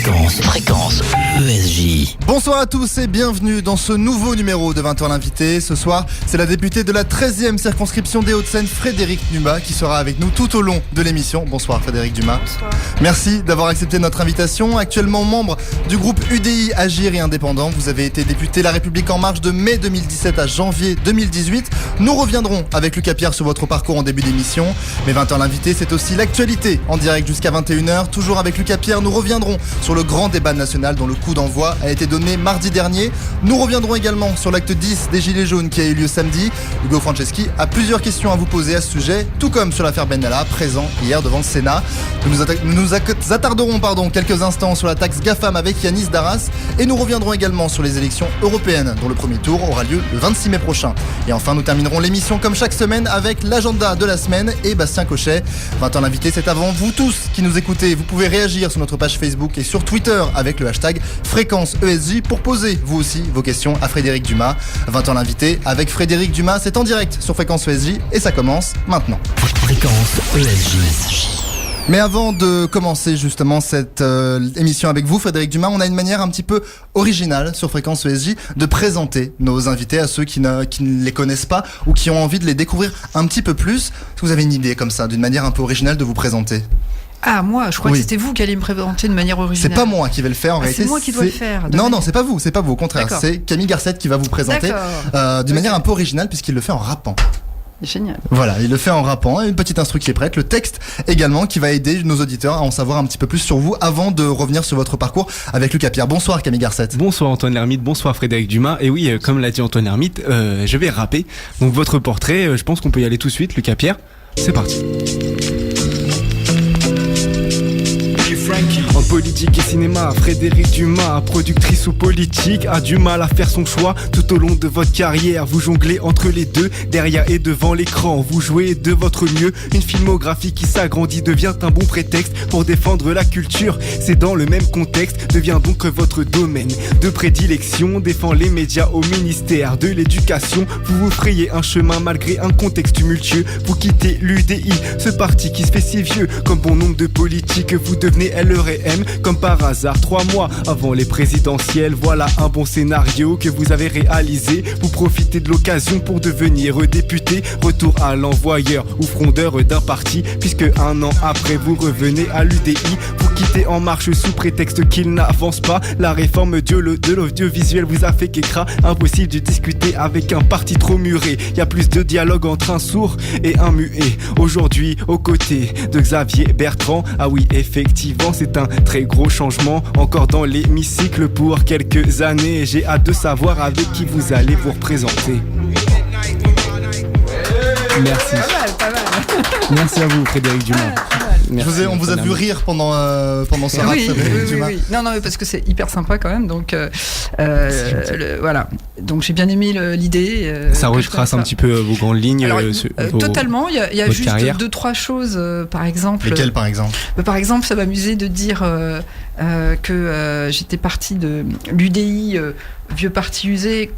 Fréquence ESJ. Bonsoir à tous et bienvenue dans ce nouveau numéro de 20h l'invité. Ce soir, c'est la députée de la 13e circonscription des Hauts-de-Seine, Frédérique Dumas, qui sera avec nous tout au long de l'émission. Bonsoir Frédérique Dumas. Bonsoir. Merci d'avoir accepté notre invitation. Actuellement membre du groupe UDI Agir et Indépendant, vous avez été député La République En Marche de mai 2017 à janvier 2018. Nous reviendrons avec Lucas Pierre sur votre parcours en début d'émission. Mais 20h l'invité, c'est aussi l'actualité en direct jusqu'à 21h. Toujours avec Lucas Pierre, nous reviendrons sur le grand débat national dont le coup d'envoi a été donné mardi dernier. Nous reviendrons également sur l'acte 10 des Gilets jaunes qui a eu lieu samedi. Hugo Franceschi a plusieurs questions à vous poser à ce sujet, tout comme sur l'affaire Benalla, présent hier devant le Sénat. Nous nous attarderons quelques instants sur la taxe GAFAM avec Yanis Darras et nous reviendrons également sur les élections européennes dont le premier tour aura lieu le 26 mai prochain. Et enfin, nous terminerons l'émission comme chaque semaine avec l'agenda de la semaine et Bastien Cochet. 20h l'invité, c'est avant vous tous qui nous écoutez. Vous pouvez réagir sur notre page Facebook et sur Twitter avec le hashtag Fréquence ESJ pour poser vous aussi vos questions à Frédérique Dumas. 20h l'invité avec Frédérique Dumas, c'est en direct sur Fréquence ESJ et ça commence maintenant. Fréquence ESJ. Mais avant de commencer justement cette émission avec vous, Frédérique Dumas, on a une manière un petit peu originale sur Fréquence ESJ de présenter nos invités à ceux qui ne les connaissent pas ou qui ont envie de les découvrir un petit peu plus. Est-ce que vous avez une idée comme ça, d'une manière un peu originale de vous présenter ? Ah, moi, je crois que c'était vous qui alliez me présenter de manière originale. C'est pas moi qui vais le faire en réalité. C'est moi qui dois le faire. Non, c'est pas vous, au contraire. D'accord. C'est Camille Garcette qui va vous présenter d'une manière un peu originale puisqu'il le fait en rappant. Génial. Voilà, il le fait en rappant, une petite instru qui est prête, le texte également qui va aider nos auditeurs à en savoir un petit peu plus sur vous avant de revenir sur votre parcours avec Lucas Pierre. Bonsoir Camille Garcette. Bonsoir Antoine Lhermitte, bonsoir Frédérique Dumas. Et oui, comme l'a dit Antoine Lhermitte, je vais rapper. Donc votre portrait, je pense qu'on peut y aller tout de suite, Lucas Pierre. C'est parti. En politique et cinéma, Frédérique Dumas, productrice ou politique, a du mal à faire son choix tout au long de votre carrière. Vous jonglez entre les deux, derrière et devant l'écran. Vous jouez de votre mieux, une filmographie qui s'agrandit devient un bon prétexte pour défendre la culture. C'est dans le même contexte, devient donc votre domaine de prédilection. Défend les médias au ministère de l'éducation. Vous vous frayez un chemin malgré un contexte tumultueux. Vous quittez l'UDI, ce parti qui se fait si vieux. Comme bon nombre de politiques, vous devenez LREM comme par hasard 3 mois avant les présidentielles. Voilà un bon scénario que vous avez réalisé. Vous profitez de l'occasion pour devenir député. Retour à l'envoyeur ou frondeur d'un parti, puisque un an après vous revenez à l'UDI. Vous quittez En Marche sous prétexte qu'il n'avance pas. La réforme de l'audiovisuel vous a fait qu'écras. Impossible de discuter avec un parti trop muré. Y a plus de dialogue entre un sourd et un muet. Aujourd'hui aux côtés de Xavier Bertrand. Ah oui, effectivement c'est un très gros changement encore dans l'hémicycle pour quelques années. J'ai hâte de savoir avec qui vous allez vous représenter. Merci. Pas mal. Merci à vous Frédérique Dumas. Merci, On vous a vu rire pendant ce rap, Frédérique Dumas. Oui. Non, mais parce que c'est hyper sympa quand même. Donc, voilà. Donc, j'ai bien aimé l'idée. Ça retrace un petit peu vos grandes lignes. Alors, totalement. Il y a juste carrière. 2-3 choses, par exemple. Lesquelles, par exemple ? Par exemple, ça m'amusait de dire que j'étais partie de l'UDI, vieux parti usé.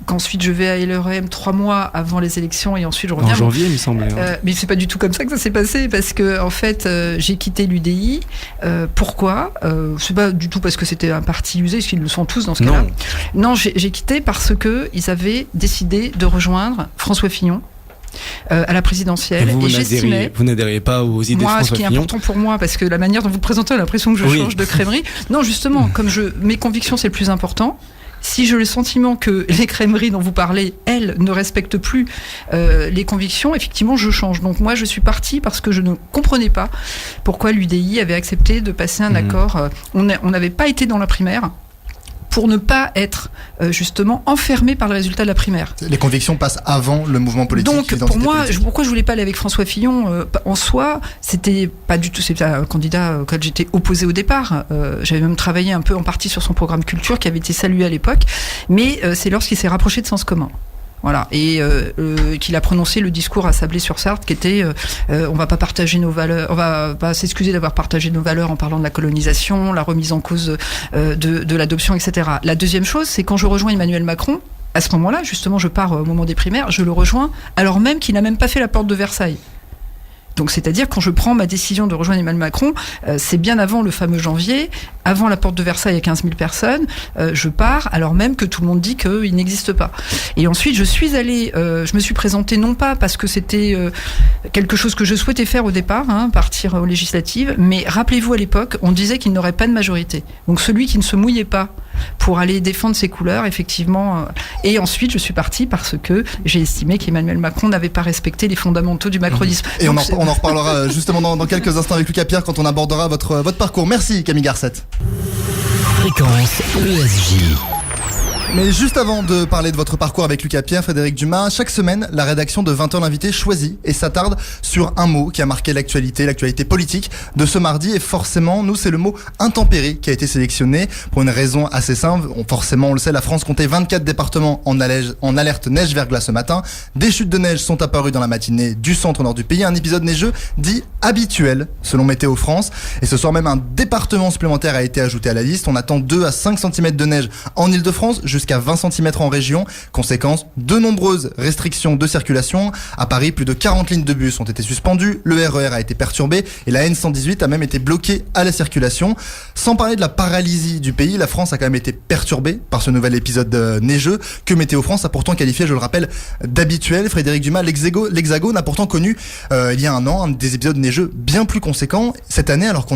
Qu'ensuite je vais à LREM 3 mois avant les élections et ensuite je reviens. En janvier, il me semblait. Mais c'est pas du tout comme ça que ça s'est passé parce que en fait j'ai quitté l'UDI. Pourquoi c'est pas du tout parce que c'était un parti usé, parce qu'ils le sont tous dans ce cas-là. Non, j'ai quitté parce que ils avaient décidé de rejoindre François Fillon. À la présidentielle. Vous n'adhériez pas aux idées de François Fillon. Ce qui est important pour moi, parce que la manière dont vous le présentez, j'ai l'impression que je change de crèmerie. Non, justement, comme mes convictions, c'est le plus important. Si j'ai le sentiment que les crèmeries dont vous parlez, elles, ne respectent plus les convictions, effectivement, je change. Donc moi, je suis partie parce que je ne comprenais pas pourquoi l'UDI avait accepté de passer un accord. On n'avait pas été dans la primaire pour ne pas être justement enfermé par le résultat de la primaire. Les convictions passent avant le mouvement politique. Donc pour moi, pourquoi je voulais pas aller avec François Fillon en soi, c'était pas du tout, c'est un candidat auquel j'étais opposé au départ. J'avais même travaillé un peu en partie sur son programme culture qui avait été salué à l'époque, mais c'est lorsqu'il s'est rapproché de Sens commun. Voilà, et qu'il a prononcé le discours à Sablé-sur-Sarthe qui était on va pas partager nos valeurs, on va pas s'excuser d'avoir partagé nos valeurs en parlant de la colonisation, la remise en cause de l'adoption, etc. La deuxième chose, c'est quand je rejoins Emmanuel Macron, à ce moment-là, justement, je pars au moment des primaires, je le rejoins alors même qu'il n'a même pas fait la porte de Versailles. Donc c'est-à-dire quand je prends ma décision de rejoindre Emmanuel Macron, c'est bien avant le fameux janvier, avant la porte de Versailles à 15 000 personnes, je pars alors même que tout le monde dit qu'il n'existe pas. Et ensuite je suis allée, je me suis présentée non pas parce que c'était quelque chose que je souhaitais faire au départ, partir aux législatives, mais rappelez-vous à l'époque, on disait qu'il n'aurait pas de majorité. Donc celui qui ne se mouillait pas pour aller défendre ses couleurs, effectivement. Et ensuite, je suis partie parce que j'ai estimé qu'Emmanuel Macron n'avait pas respecté les fondamentaux du macronisme. Et donc, on en reparlera justement dans quelques instants avec Lucas Pierre quand on abordera votre parcours. Merci Camille Garcette. Fréquence ESJ. Mais juste avant de parler de votre parcours avec Lucas Pierre, Frédéric Dumas, chaque semaine, la rédaction de 20h l'invité choisit et s'attarde sur un mot qui a marqué l'actualité politique de ce mardi. Et forcément, nous, c'est le mot intempérie qui a été sélectionné pour une raison assez simple. Forcément, on le sait, la France comptait 24 départements en alerte neige-verglas ce matin. Des chutes de neige sont apparues dans la matinée du centre-nord du pays. Un épisode neigeux dit habituel, selon Météo France. Et ce soir même, un département supplémentaire a été ajouté à la liste. On attend 2 à 5 cm de neige en Ile-de-France, jusqu'à 20 cm en région. Conséquence, de nombreuses restrictions de circulation. À Paris, plus de 40 lignes de bus ont été suspendues, le RER a été perturbé et la N118 a même été bloquée à la circulation. Sans parler de la paralysie du pays, la France a quand même été perturbée par ce nouvel épisode neigeux que Météo France a pourtant qualifié, je le rappelle, d'habituel. Frédéric Dumas, l'Hexagone a pourtant connu il y a un an des épisodes neigeux bien plus conséquents. Cette année, alors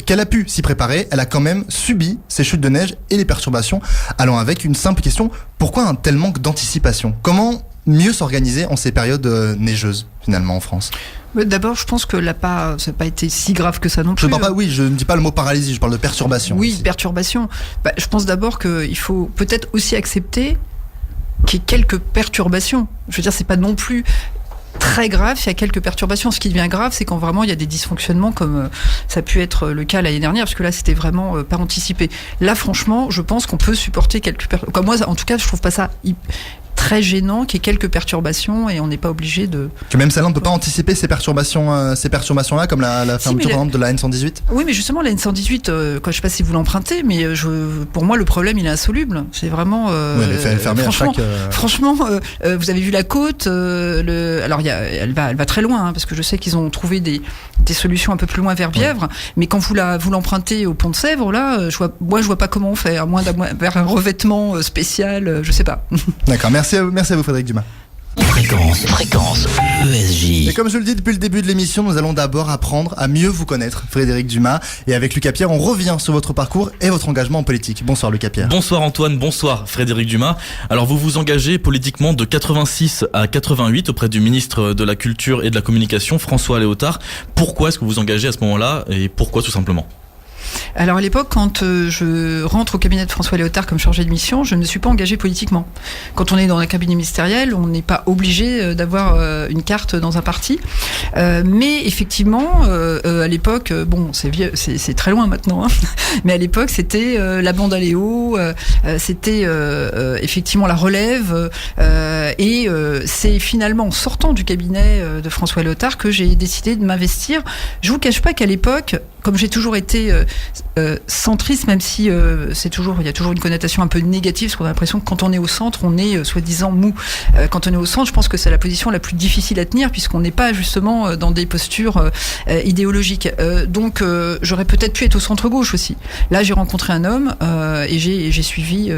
qu'elle a pu s'y préparer, elle a quand même subi ces chutes de neige et les perturbations. Allant avec une simple question, pourquoi un tel manque d'anticipation ? Comment mieux s'organiser en ces périodes neigeuses finalement en France ? D'abord, je pense que ça n'a pas été si grave que ça non plus. Je ne dis pas le mot paralysie, je parle de perturbation. Oui, perturbation. Je pense d'abord qu'il faut peut-être aussi accepter qu'il y ait quelques perturbations. Je veux dire, c'est pas non plus très grave, il y a quelques perturbations. Ce qui devient grave, c'est quand vraiment il y a des dysfonctionnements, comme ça a pu être le cas l'année dernière, parce que là, c'était vraiment pas anticipé. Là, franchement, je pense qu'on peut supporter quelques perturbations. Moi, en tout cas, je trouve pas ça très gênant qu'il y ait quelques perturbations et on n'est pas obligé de... Que même celle-là, on ne peut pas anticiper ces perturbations-là, comme la fermeture par exemple de la N118 ? Oui, mais justement, la N118, je ne sais pas si vous l'empruntez, mais pour moi, le problème, il est insoluble. C'est vraiment... elle est fermée franchement, à chaque... Franchement, vous avez vu la côte, alors elle va très loin, parce que je sais qu'ils ont trouvé des solutions un peu plus loin vers Bièvre, mais quand vous l'empruntez au pont de Sèvres, là, je vois pas comment on fait, à moins vers un revêtement spécial, je sais pas. D'accord, merci à vous Frédéric Dumas. Fréquence ESJ. Et comme je le dis depuis le début de l'émission, nous allons d'abord apprendre à mieux vous connaître, Frédéric Dumas. Et avec Lucas Pierre, on revient sur votre parcours et votre engagement en politique. Bonsoir Lucas Pierre. Bonsoir Antoine, bonsoir Frédéric Dumas. Alors vous vous engagez politiquement de 86 à 88 auprès du ministre de la Culture et de la Communication, François Léotard. Pourquoi est-ce que vous vous engagez à ce moment-là et pourquoi tout simplement ? Alors à l'époque, quand je rentre au cabinet de François Léotard comme chargé de mission, je ne me suis pas engagée politiquement. Quand on est dans un cabinet ministériel, on n'est pas obligé d'avoir une carte dans un parti. Mais effectivement, à l'époque, c'est vieux, c'est très loin maintenant, mais à l'époque, c'était la bande à Léo, c'était effectivement la relève, et c'est finalement en sortant du cabinet de François Léotard que j'ai décidé de m'investir. Je vous cache pas qu'à l'époque, comme j'ai toujours été centriste, même si il y a toujours une connotation un peu négative, parce qu'on a l'impression que quand on est au centre, on est soi-disant mou. Quand on est au centre, je pense que c'est la position la plus difficile à tenir, puisqu'on n'est pas justement dans des postures idéologiques. Donc j'aurais peut-être pu être au centre-gauche aussi. Là, j'ai rencontré un homme et j'ai suivi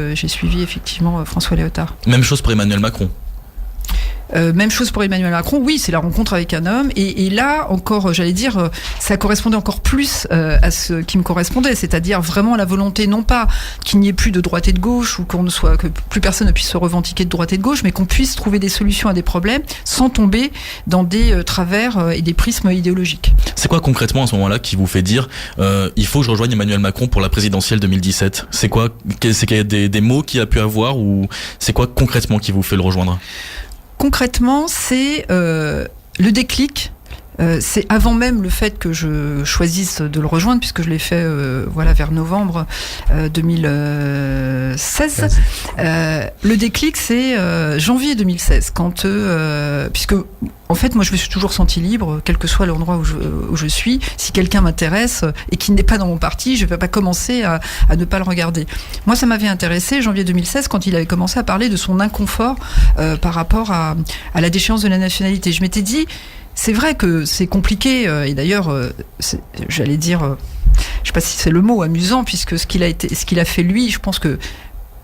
effectivement François Léotard. Même chose pour Emmanuel Macron. Même chose pour Emmanuel Macron, oui, c'est la rencontre avec un homme, et là encore, j'allais dire, ça correspondait encore plus à ce qui me correspondait, c'est-à-dire vraiment la volonté, non pas qu'il n'y ait plus de droite et de gauche, ou que plus personne ne puisse se revendiquer de droite et de gauche, mais qu'on puisse trouver des solutions à des problèmes sans tomber dans des travers et des prismes idéologiques. C'est quoi concrètement à ce moment-là qui vous fait dire il faut que je rejoigne Emmanuel Macron pour la présidentielle 2017 ? C'est quoi ? C'est qu'il y a des mots qu'il a pu avoir, ou c'est quoi concrètement qui vous fait le rejoindre ? Concrètement, c'est le déclic. C'est avant même le fait que je choisisse de le rejoindre, puisque je l'ai fait vers novembre 2016. Le déclic, c'est janvier 2016, quand puisque en fait, moi, je me suis toujours sentie libre, quel que soit l'endroit où je suis. Si quelqu'un m'intéresse et qui n'est pas dans mon parti, je ne vais pas commencer à ne pas le regarder. Moi, ça m'avait intéressé, janvier 2016, quand il avait commencé à parler de son inconfort par rapport à la déchéance de la nationalité. Je m'étais dit, c'est vrai que c'est compliqué, et d'ailleurs, j'allais dire, je sais pas si c'est le mot amusant, puisque ce qu'il a fait lui, je pense que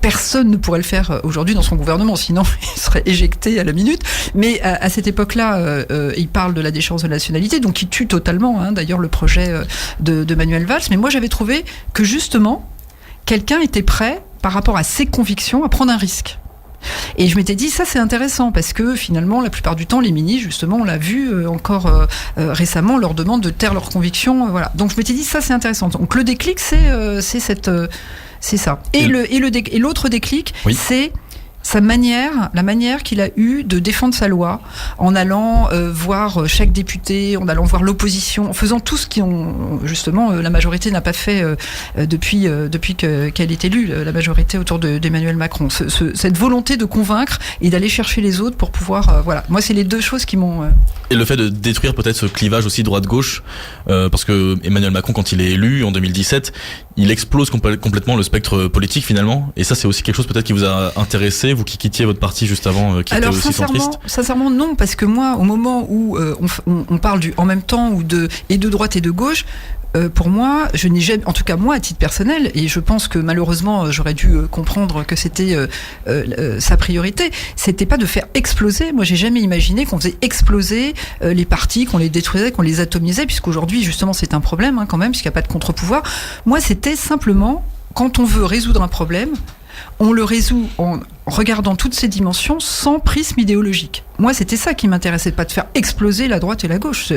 personne ne pourrait le faire aujourd'hui dans son gouvernement, sinon il serait éjecté à la minute. Mais à cette époque-là, il parle de la déchéance de la nationalité, donc il tue totalement, d'ailleurs, le projet de Manuel Valls. Mais moi, j'avais trouvé que justement, quelqu'un était prêt, par rapport à ses convictions, à prendre un risque. Et je m'étais dit, ça c'est intéressant, parce que finalement, la plupart du temps, les ministres, justement, on l'a vu encore récemment, on leur demande de taire leurs convictions. Voilà. Donc je m'étais dit, ça c'est intéressant. Donc le déclic, c'est ça. Et l'autre déclic, oui, c'est la manière qu'il a eue de défendre sa loi, en allant voir chaque député, en allant voir l'opposition, en faisant tout ce justement la majorité n'a pas fait depuis qu'elle est élue, la majorité autour d'Emmanuel Macron. Cette volonté de convaincre et d'aller chercher les autres pour pouvoir, voilà. Moi, c'est les deux choses qui m'ont... Et le fait de détruire peut-être ce clivage aussi droite-gauche, parce que Emmanuel Macron, quand il est élu en 2017, il explose complètement le spectre politique finalement. Et ça, c'est aussi quelque chose peut-être qui vous a intéressé, vous qui quittiez votre parti juste avant, qui était aussi centriste. Sincèrement, non, parce que moi, au moment où on parle du en même temps ou de droite et de gauche, pour moi, je n'ai jamais, en tout cas moi à titre personnel, et je pense que malheureusement j'aurais dû comprendre que c'était sa priorité, c'était pas de faire exploser. Moi, j'ai jamais imaginé qu'on faisait exploser les partis, qu'on les détruisait, qu'on les atomisait, puisqu'aujourd'hui justement c'est un problème quand même, puisqu'il n'y a pas de contre-pouvoir. Moi, c'était simplement, quand on veut résoudre un problème, on le résout en regardant toutes ces dimensions sans prisme idéologique. Moi, c'était ça qui m'intéressait, pas de faire exploser la droite et la gauche.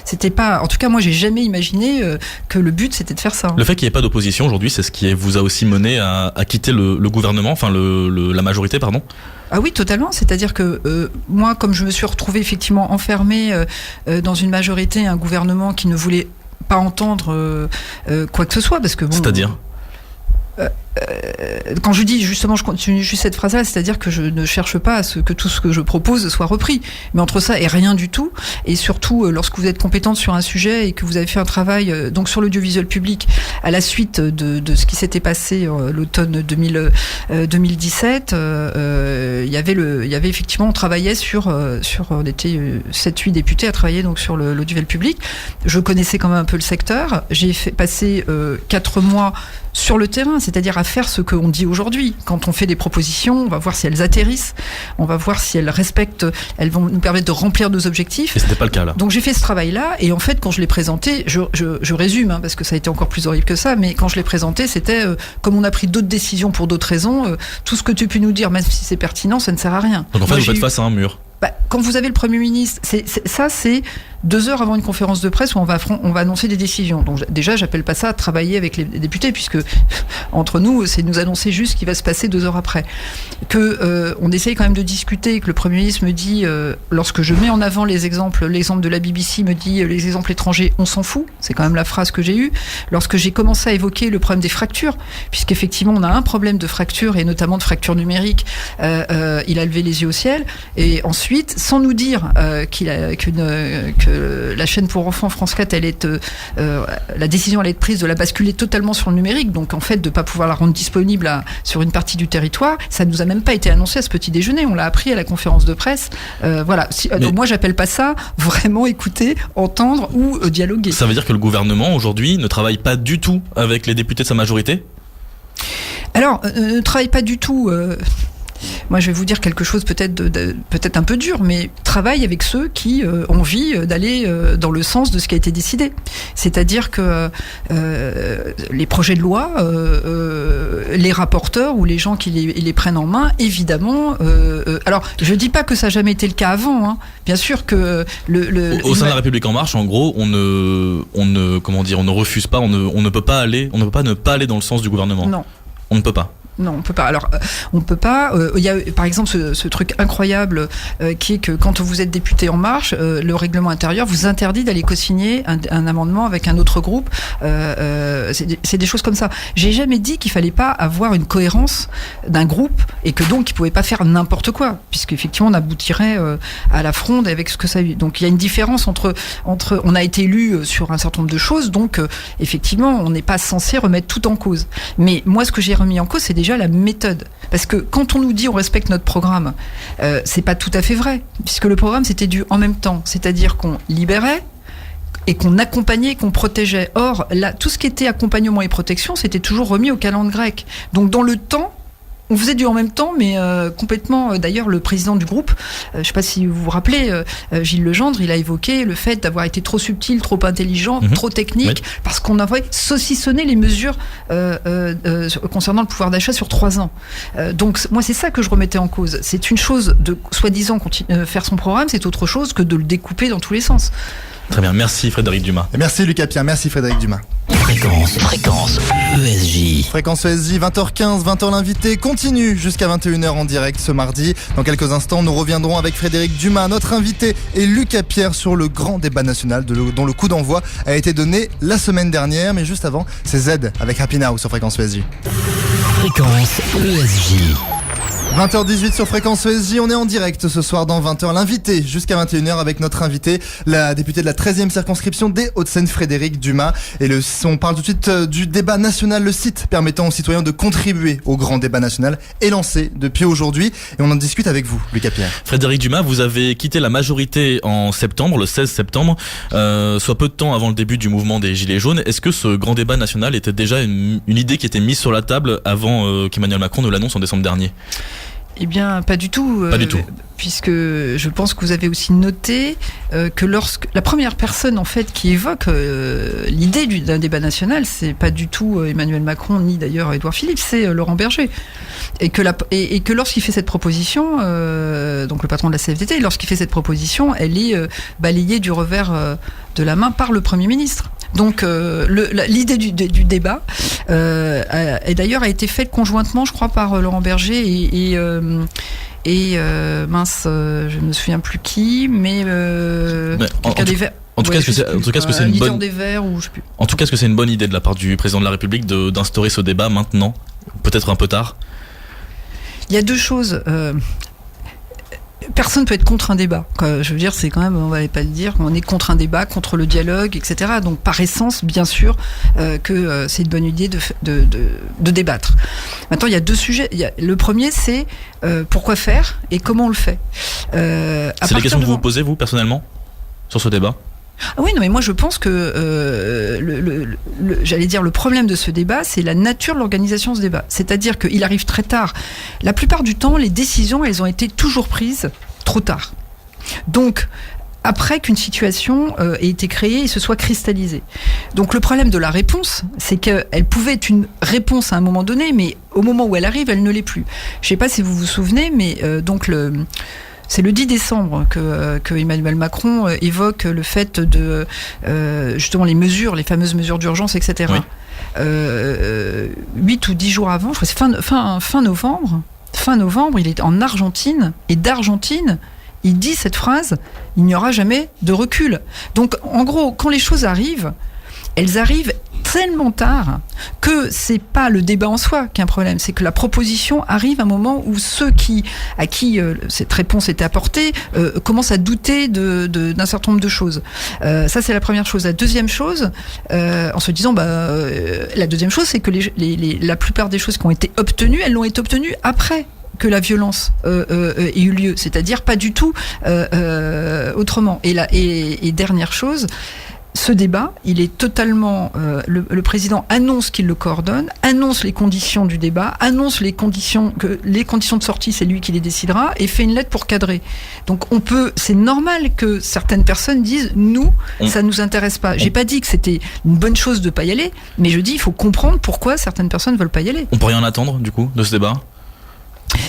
C'était pas... En tout cas, moi, j'ai jamais imaginé que le but, c'était de faire ça. Le fait qu'il n'y ait pas d'opposition aujourd'hui, c'est ce qui vous a aussi mené à quitter le gouvernement, enfin la majorité, pardon. Ah oui, totalement. C'est-à-dire que moi, comme je me suis retrouvée effectivement enfermée dans une majorité, un gouvernement qui ne voulait pas entendre quoi que ce soit, parce que bon... C'est-à-dire quand je dis justement, je continue juste cette phrase-là, c'est-à-dire que je ne cherche pas à ce que tout ce que je propose soit repris, mais entre ça et rien du tout, et surtout lorsque vous êtes compétente sur un sujet et que vous avez fait un travail donc sur l'audiovisuel public à la suite de ce qui s'était passé l'automne 2017, il y avait effectivement, on travaillait on était 7-8 députés à travailler donc sur l'audiovisuel public. Je connaissais quand même un peu le secteur. J'ai passé 4 mois sur le terrain, c'est-à-dire à faire ce qu'on dit aujourd'hui. Quand on fait des propositions, on va voir si elles atterrissent, on va voir si elles respectent, elles vont nous permettre de remplir nos objectifs. Et c'était pas le cas là. Donc j'ai fait ce travail-là, et en fait quand je l'ai présenté, je résume, parce que ça a été encore plus horrible que ça, mais quand je l'ai présenté, c'était comme on a pris d'autres décisions pour d'autres raisons, tout ce que tu peux nous dire, même si c'est pertinent, ça ne sert à rien. Donc en fait, vous faites face à un mur. Quand vous avez le Premier ministre, c'est 2 heures avant une conférence de presse où on va annoncer des décisions. Donc déjà, j'appelle pas ça à travailler avec les députés, puisque entre nous, c'est nous annoncer juste ce qui va se passer 2 heures après. On essaye quand même de discuter, que le Premier ministre me dit, lorsque je mets en avant l'exemple de la BBC me dit, les exemples étrangers, on s'en fout. C'est quand même la phrase que j'ai eue. Lorsque j'ai commencé à évoquer le problème des fractures, puisqu'effectivement, on a un problème de fracture, et notamment de fracture numérique, il a levé les yeux au ciel, et ensuite, sans nous dire que la chaîne pour enfants France 4, la décision allait être prise de la basculer totalement sur le numérique, donc en fait de ne pas pouvoir la rendre disponible sur une partie du territoire, ça ne nous a même pas été annoncé à ce petit déjeuner, on l'a appris à la conférence de presse. Voilà. Donc moi, j'appelle pas ça vraiment écouter, entendre ou dialoguer. Ça veut dire que le gouvernement aujourd'hui ne travaille pas du tout avec les députés de sa majorité ? Alors, ne travaille pas du tout... Moi, je vais vous dire quelque chose peut-être un peu dur, mais travaille avec ceux qui ont envie d'aller dans le sens de ce qui a été décidé. C'est-à-dire que les projets de loi, les rapporteurs ou les gens qui les prennent en main, évidemment... alors, je dis pas que ça n'a jamais été le cas avant. Hein. Bien sûr que... Au sein de la République En Marche, en gros, on ne refuse pas, on ne peut pas ne pas aller dans le sens du gouvernement. Non. On ne peut pas. Non, on peut pas. Alors, on peut pas. Il y a, par exemple, ce truc incroyable qui est que quand vous êtes député En Marche, le règlement intérieur vous interdit d'aller co-signer un amendement avec un autre groupe. C'est des choses comme ça. J'ai jamais dit qu'il fallait pas avoir une cohérence d'un groupe et que donc il pouvait pas faire n'importe quoi, puisqu'effectivement on aboutirait à la fronde avec ce que ça. Donc il y a une différence entre on a été élu sur un certain nombre de choses, donc effectivement on n'est pas censé remettre tout en cause. Mais moi, ce que j'ai remis en cause, c'est déjà déjà la méthode. Parce que quand on nous dit on respecte notre programme, c'est pas tout à fait vrai, puisque le programme c'était du en même temps, c'est-à-dire qu'on libérait et qu'on accompagnait, qu'on protégeait. Or, là, tout ce qui était accompagnement et protection, c'était toujours remis au calendrier grec. Donc dans le temps, on faisait du en même temps, mais complètement. D'ailleurs, le président du groupe, je ne sais pas si vous vous rappelez, Gilles Legendre, il a évoqué le fait d'avoir été trop subtil, trop intelligent, trop technique, parce qu'on avait saucissonné les mesures concernant le pouvoir d'achat sur 3 ans. Donc, moi, c'est ça que je remettais en cause. C'est une chose de, soi-disant, faire son programme, c'est autre chose que de le découper dans tous les sens. Très bien, merci Frédéric Dumas. Et merci Lucas Pierre, merci Frédéric Dumas. Fréquence ESJ. Fréquence ESJ, 20h15, 20h l'invité continue jusqu'à 21h en direct ce mardi. Dans quelques instants, nous reviendrons avec Frédéric Dumas, notre invité, et Lucas Pierre sur le grand débat national dont le coup d'envoi a été donné la semaine dernière. Mais juste avant, c'est Z avec Happy Now sur Fréquence ESJ. Fréquence ESJ. 20h18 sur Fréquence ESJ, on est en direct ce soir dans 20h l'invité jusqu'à 21h avec notre invité, la députée de la 13e circonscription des Hauts-de-Seine, Frédéric Dumas. Et on parle tout de suite du débat national. Le site permettant aux citoyens de contribuer au grand débat national est lancé depuis aujourd'hui et on en discute avec vous, Lucas Pierre. Frédéric Dumas, vous avez quitté la majorité en septembre, le 16 septembre, soit peu de temps avant le début du mouvement des Gilets jaunes. Est-ce que ce grand débat national était déjà une idée qui était mise sur la table avant qu'Emmanuel Macron ne l'annonce en décembre dernier ? Eh bien, pas du tout. Pas du tout. Puisque je pense que vous avez aussi noté que lorsque la première personne en fait qui évoque l'idée d'un débat national, c'est pas du tout Emmanuel Macron ni d'ailleurs Édouard Philippe, c'est Laurent Berger. Et que lorsqu'il fait cette proposition, donc le patron de la CFDT, lorsqu'il fait cette proposition, elle est balayée du revers de la main par le Premier ministre. Donc l'idée du débat d'ailleurs a été faite conjointement, je crois, par Laurent Berger et mince, je ne me souviens plus qui, mais quelqu'un des Verts. En tout cas, est-ce que c'est une bonne des Verts ou je sais plus. En tout cas, est-ce que c'est une bonne idée de la part du président de la République d'instaurer ce débat maintenant, peut-être un peu tard? Il y a deux choses. Personne ne peut être contre un débat. Je veux dire, c'est quand même, on va pas le dire, on est contre un débat, contre le dialogue, etc. Donc, par essence, bien sûr, que c'est une bonne idée de débattre. Maintenant, il y a deux sujets. Le premier, c'est pourquoi faire et comment on le fait. C'est la question que vous vous posez, vous, personnellement, sur ce débat ? Ah oui, non, mais moi je pense que j'allais dire le problème de ce débat, c'est la nature de l'organisation de ce débat. C'est-à-dire qu'il arrive très tard. La plupart du temps, les décisions, elles ont été toujours prises trop tard. Donc, après qu'une situation ait été créée et se soit cristallisée. Donc le problème de la réponse, c'est qu'elle pouvait être une réponse à un moment donné, mais au moment où elle arrive, elle ne l'est plus. Je ne sais pas si vous vous souvenez, mais c'est le 10 décembre que Emmanuel Macron évoque le fait de justement les fameuses mesures d'urgence, etc. Oui. 8 ou 10 jours avant, je crois que c'est fin novembre. Fin novembre, il est en Argentine, et d'Argentine, il dit cette phrase: il n'y aura jamais de recul. Donc, en gros, quand les choses arrivent, elles arrivent tellement tard que c'est pas le débat en soi qui est un problème, c'est que la proposition arrive à un moment où ceux à qui cette réponse était apportée commencent à douter d'un certain nombre de choses. Ça, c'est la première chose. La deuxième chose, en se disant, la deuxième chose, c'est que la plupart des choses qui ont été obtenues, elles l'ont été obtenues après que la violence ait eu lieu, c'est-à-dire pas du tout autrement. Et dernière chose, ce débat, il est totalement... le président annonce qu'il le coordonne, annonce les conditions du débat, annonce les conditions de sortie, c'est lui qui les décidera, et fait une lettre pour cadrer. Donc c'est normal que certaines personnes disent, nous, ça nous intéresse pas. J'ai pas dit que c'était une bonne chose de pas y aller, mais je dis, il faut comprendre pourquoi certaines personnes veulent pas y aller. On peut rien attendre, du coup, de ce débat ?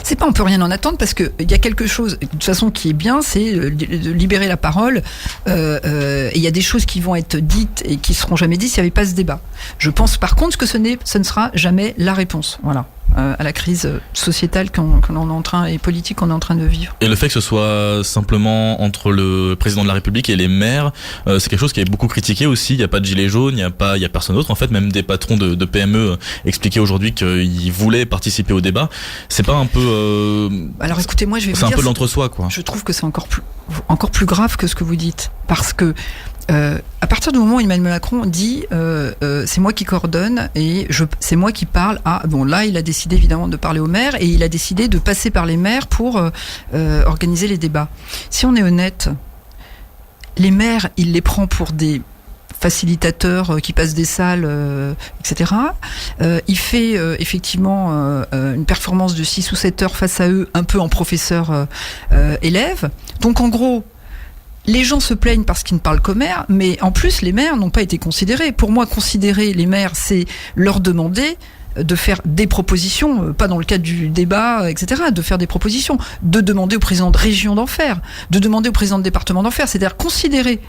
C'est pas, on peut rien en attendre, parce que il y a quelque chose de toute façon qui est bien, c'est de libérer la parole. Et il y a des choses qui vont être dites et qui seront jamais dites s'il n'y avait pas ce débat. Je pense par contre que ce ne sera jamais la réponse. Voilà. À la crise sociétale qu'on est en train, et politique qu'on est en train de vivre. Et le fait que ce soit simplement entre le président de la République et les maires, c'est quelque chose qui est beaucoup critiqué aussi. Il n'y a pas de gilets jaunes, il y a personne d'autre. En fait, même des patrons de PME expliquaient aujourd'hui qu'ils voulaient participer au débat. C'est pas un peu... Alors écoutez, moi je vais vous dire... C'est un peu de l'entre-soi, quoi. Je trouve que c'est encore plus grave que ce que vous dites. Parce que À partir du moment où Emmanuel Macron dit c'est moi qui coordonne et c'est moi qui parle là il a décidé évidemment de parler aux maires et il a décidé de passer par les maires pour organiser les débats. Si on est honnête, les maires, il les prend pour des facilitateurs qui passent des salles, etc. Il fait effectivement une performance de 6 ou 7 heures face à eux, un peu en professeur élève. Donc en gros, les gens se plaignent parce qu'ils ne parlent qu'aux maires, mais en plus, les maires n'ont pas été considérés. Pour moi, considérer les maires, c'est leur demander de faire des propositions, pas dans le cadre du débat, etc., de faire des propositions, de demander au président de région d'en faire, de demander au président de département d'en faire, c'est-à-dire considérer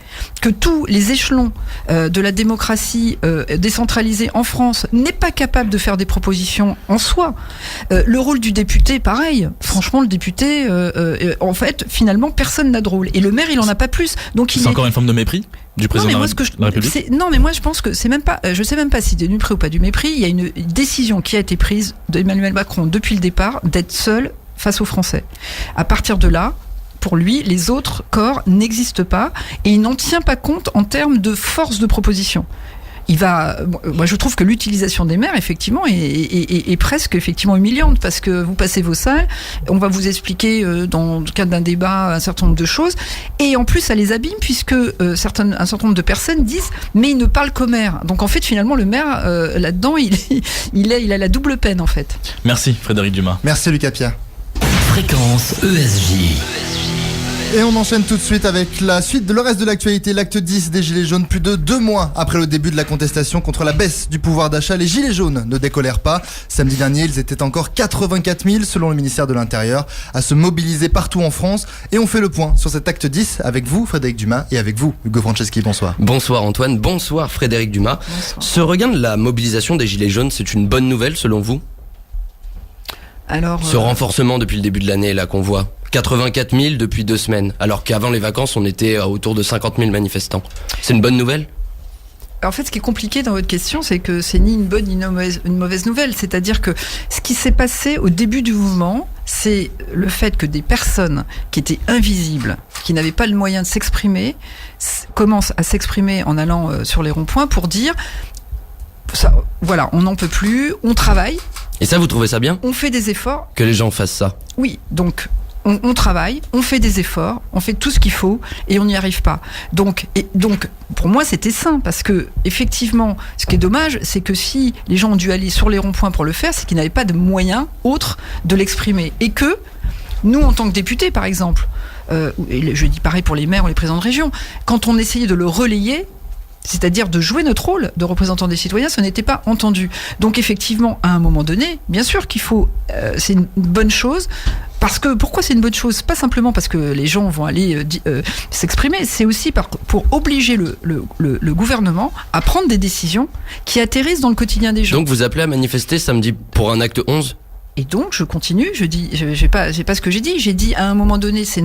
que tous les échelons de la démocratie décentralisée en France n'est pas capable de faire des propositions en soi. Le rôle du député, pareil. Franchement, le député, en fait, finalement, personne n'a de rôle. Et le maire, il en a pas plus. Donc, c'est encore une forme de mépris du président de la République. Non, mais moi je pense que c'est même pas. Je sais même pas si c'est du mépris ou pas du mépris. Il y a une décision qui a été prise d'Emmanuel Macron depuis le départ d'être seul face aux Français. À partir de là, pour lui, les autres corps n'existent pas et il n'en tient pas compte en termes de force de proposition. Moi, je trouve que l'utilisation des maires, effectivement, est presque effectivement humiliante parce que vous passez vos salles, on va vous expliquer dans le cadre d'un débat un certain nombre de choses, et en plus, ça les abîme puisque un certain nombre de personnes disent mais il ne parle qu'au maire. Donc en fait, finalement, le maire là-dedans, il a la double peine en fait. Merci Frédéric Dumas. Merci Lucas Pierre. Fréquence ESJ. Et on enchaîne tout de suite avec la suite de le reste de l'actualité, l'acte 10 des Gilets jaunes. Plus de 2 mois après le début de la contestation contre la baisse du pouvoir d'achat, les Gilets jaunes ne décolèrent pas. Samedi dernier, ils étaient encore 84 000 selon le ministère de l'Intérieur à se mobiliser partout en France. Et on fait le point sur cet acte 10 avec vous, Frédéric Dumas, et avec vous, Hugo Franceschi. Bonsoir. Bonsoir Antoine, bonsoir Frédéric Dumas. Bonsoir. Ce regain de la mobilisation des Gilets jaunes, c'est une bonne nouvelle selon vous ? Alors, ce renforcement depuis le début de l'année là qu'on voit, 84 000 depuis 2 semaines, alors qu'avant les vacances on était autour de 50 000 manifestants. C'est une bonne nouvelle ? En fait, ce qui est compliqué dans votre question, c'est que c'est ni une bonne ni une mauvaise nouvelle. C'est-à-dire que ce qui s'est passé au début du mouvement, c'est le fait que des personnes qui étaient invisibles, qui n'avaient pas le moyen de s'exprimer, commencent à s'exprimer en allant sur les ronds-points pour dire ça, voilà, on n'en peut plus, on travaille. Et ça, vous trouvez ça bien ? On fait des efforts. Que les gens fassent ça ? Oui, donc on travaille, on fait des efforts, on fait tout ce qu'il faut et on n'y arrive pas. Donc, pour moi, c'était sain parce que, effectivement, ce qui est dommage, c'est que si les gens ont dû aller sur les ronds-points pour le faire, c'est qu'ils n'avaient pas de moyens autres de l'exprimer. Et que, nous, en tant que députés, par exemple, et je dis pareil pour les maires ou les présidents de région, quand on essayait de le relayer, c'est-à-dire de jouer notre rôle de représentant des citoyens, ça n'était pas entendu. Donc effectivement, à un moment donné, bien sûr qu'il faut, c'est une bonne chose. Parce que pourquoi c'est une bonne chose ? Pas simplement parce que les gens vont aller s'exprimer, c'est aussi pour obliger le gouvernement à prendre des décisions qui atterrissent dans le quotidien des gens. Donc vous appelez à manifester samedi pour un acte 11 ? Et donc, je continue, je dis, j'ai pas ce que j'ai dit. J'ai dit, à un moment donné, c'est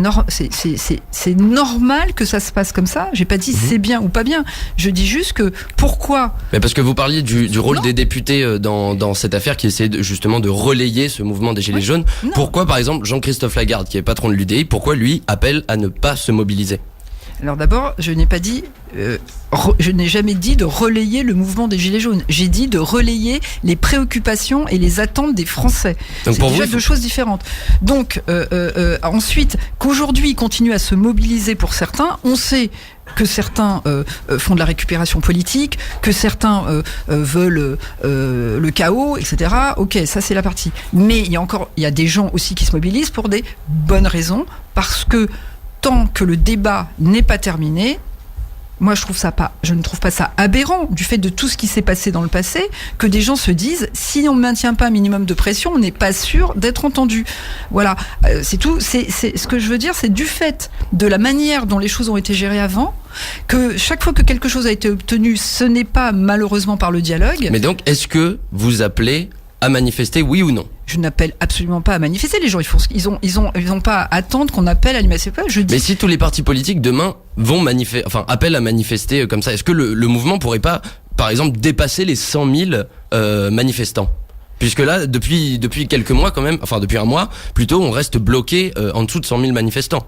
normal que ça se passe comme ça. J'ai pas dit c'est bien ou pas bien. Je dis juste que, pourquoi? Mais parce que vous parliez du rôle des députés dans cette affaire qui essaie justement de relayer ce mouvement des Gilets jaunes. Non. Pourquoi, par exemple, Jean-Christophe Lagarde, qui est patron de l'UDI, pourquoi lui appelle à ne pas se mobiliser? Alors d'abord, je n'ai pas dit, je n'ai jamais dit de relayer le mouvement des Gilets jaunes. J'ai dit de relayer les préoccupations et les attentes des Français. Donc c'est déjà deux choses différentes. Donc ensuite, qu'aujourd'hui, ils continuent à se mobiliser pour certains, on sait que certains font de la récupération politique, que certains veulent le chaos, etc. Ok, ça c'est la partie. Mais il y a des gens aussi qui se mobilisent pour des bonnes raisons, parce que tant que le débat n'est pas terminé, moi je ne trouve pas ça aberrant du fait de tout ce qui s'est passé dans le passé, que des gens se disent si on ne maintient pas un minimum de pression, on n'est pas sûr d'être entendu. Voilà, c'est tout. C'est ce que je veux dire, c'est du fait de la manière dont les choses ont été gérées avant, que chaque fois que quelque chose a été obtenu, ce n'est pas malheureusement par le dialogue. Mais donc, est-ce que vous appelez à manifester, oui ou non? Je n'appelle absolument pas à manifester. Les gens, ils ont pas à attendre qu'on appelle à manifester. Mais si tous les partis politiques demain vont appellent à manifester comme ça, est-ce que le mouvement pourrait pas, par exemple, dépasser les 100 000 manifestants? Puisque là, depuis quelques mois quand même, enfin depuis un mois, plutôt, on reste bloqué en dessous de 100 000 manifestants.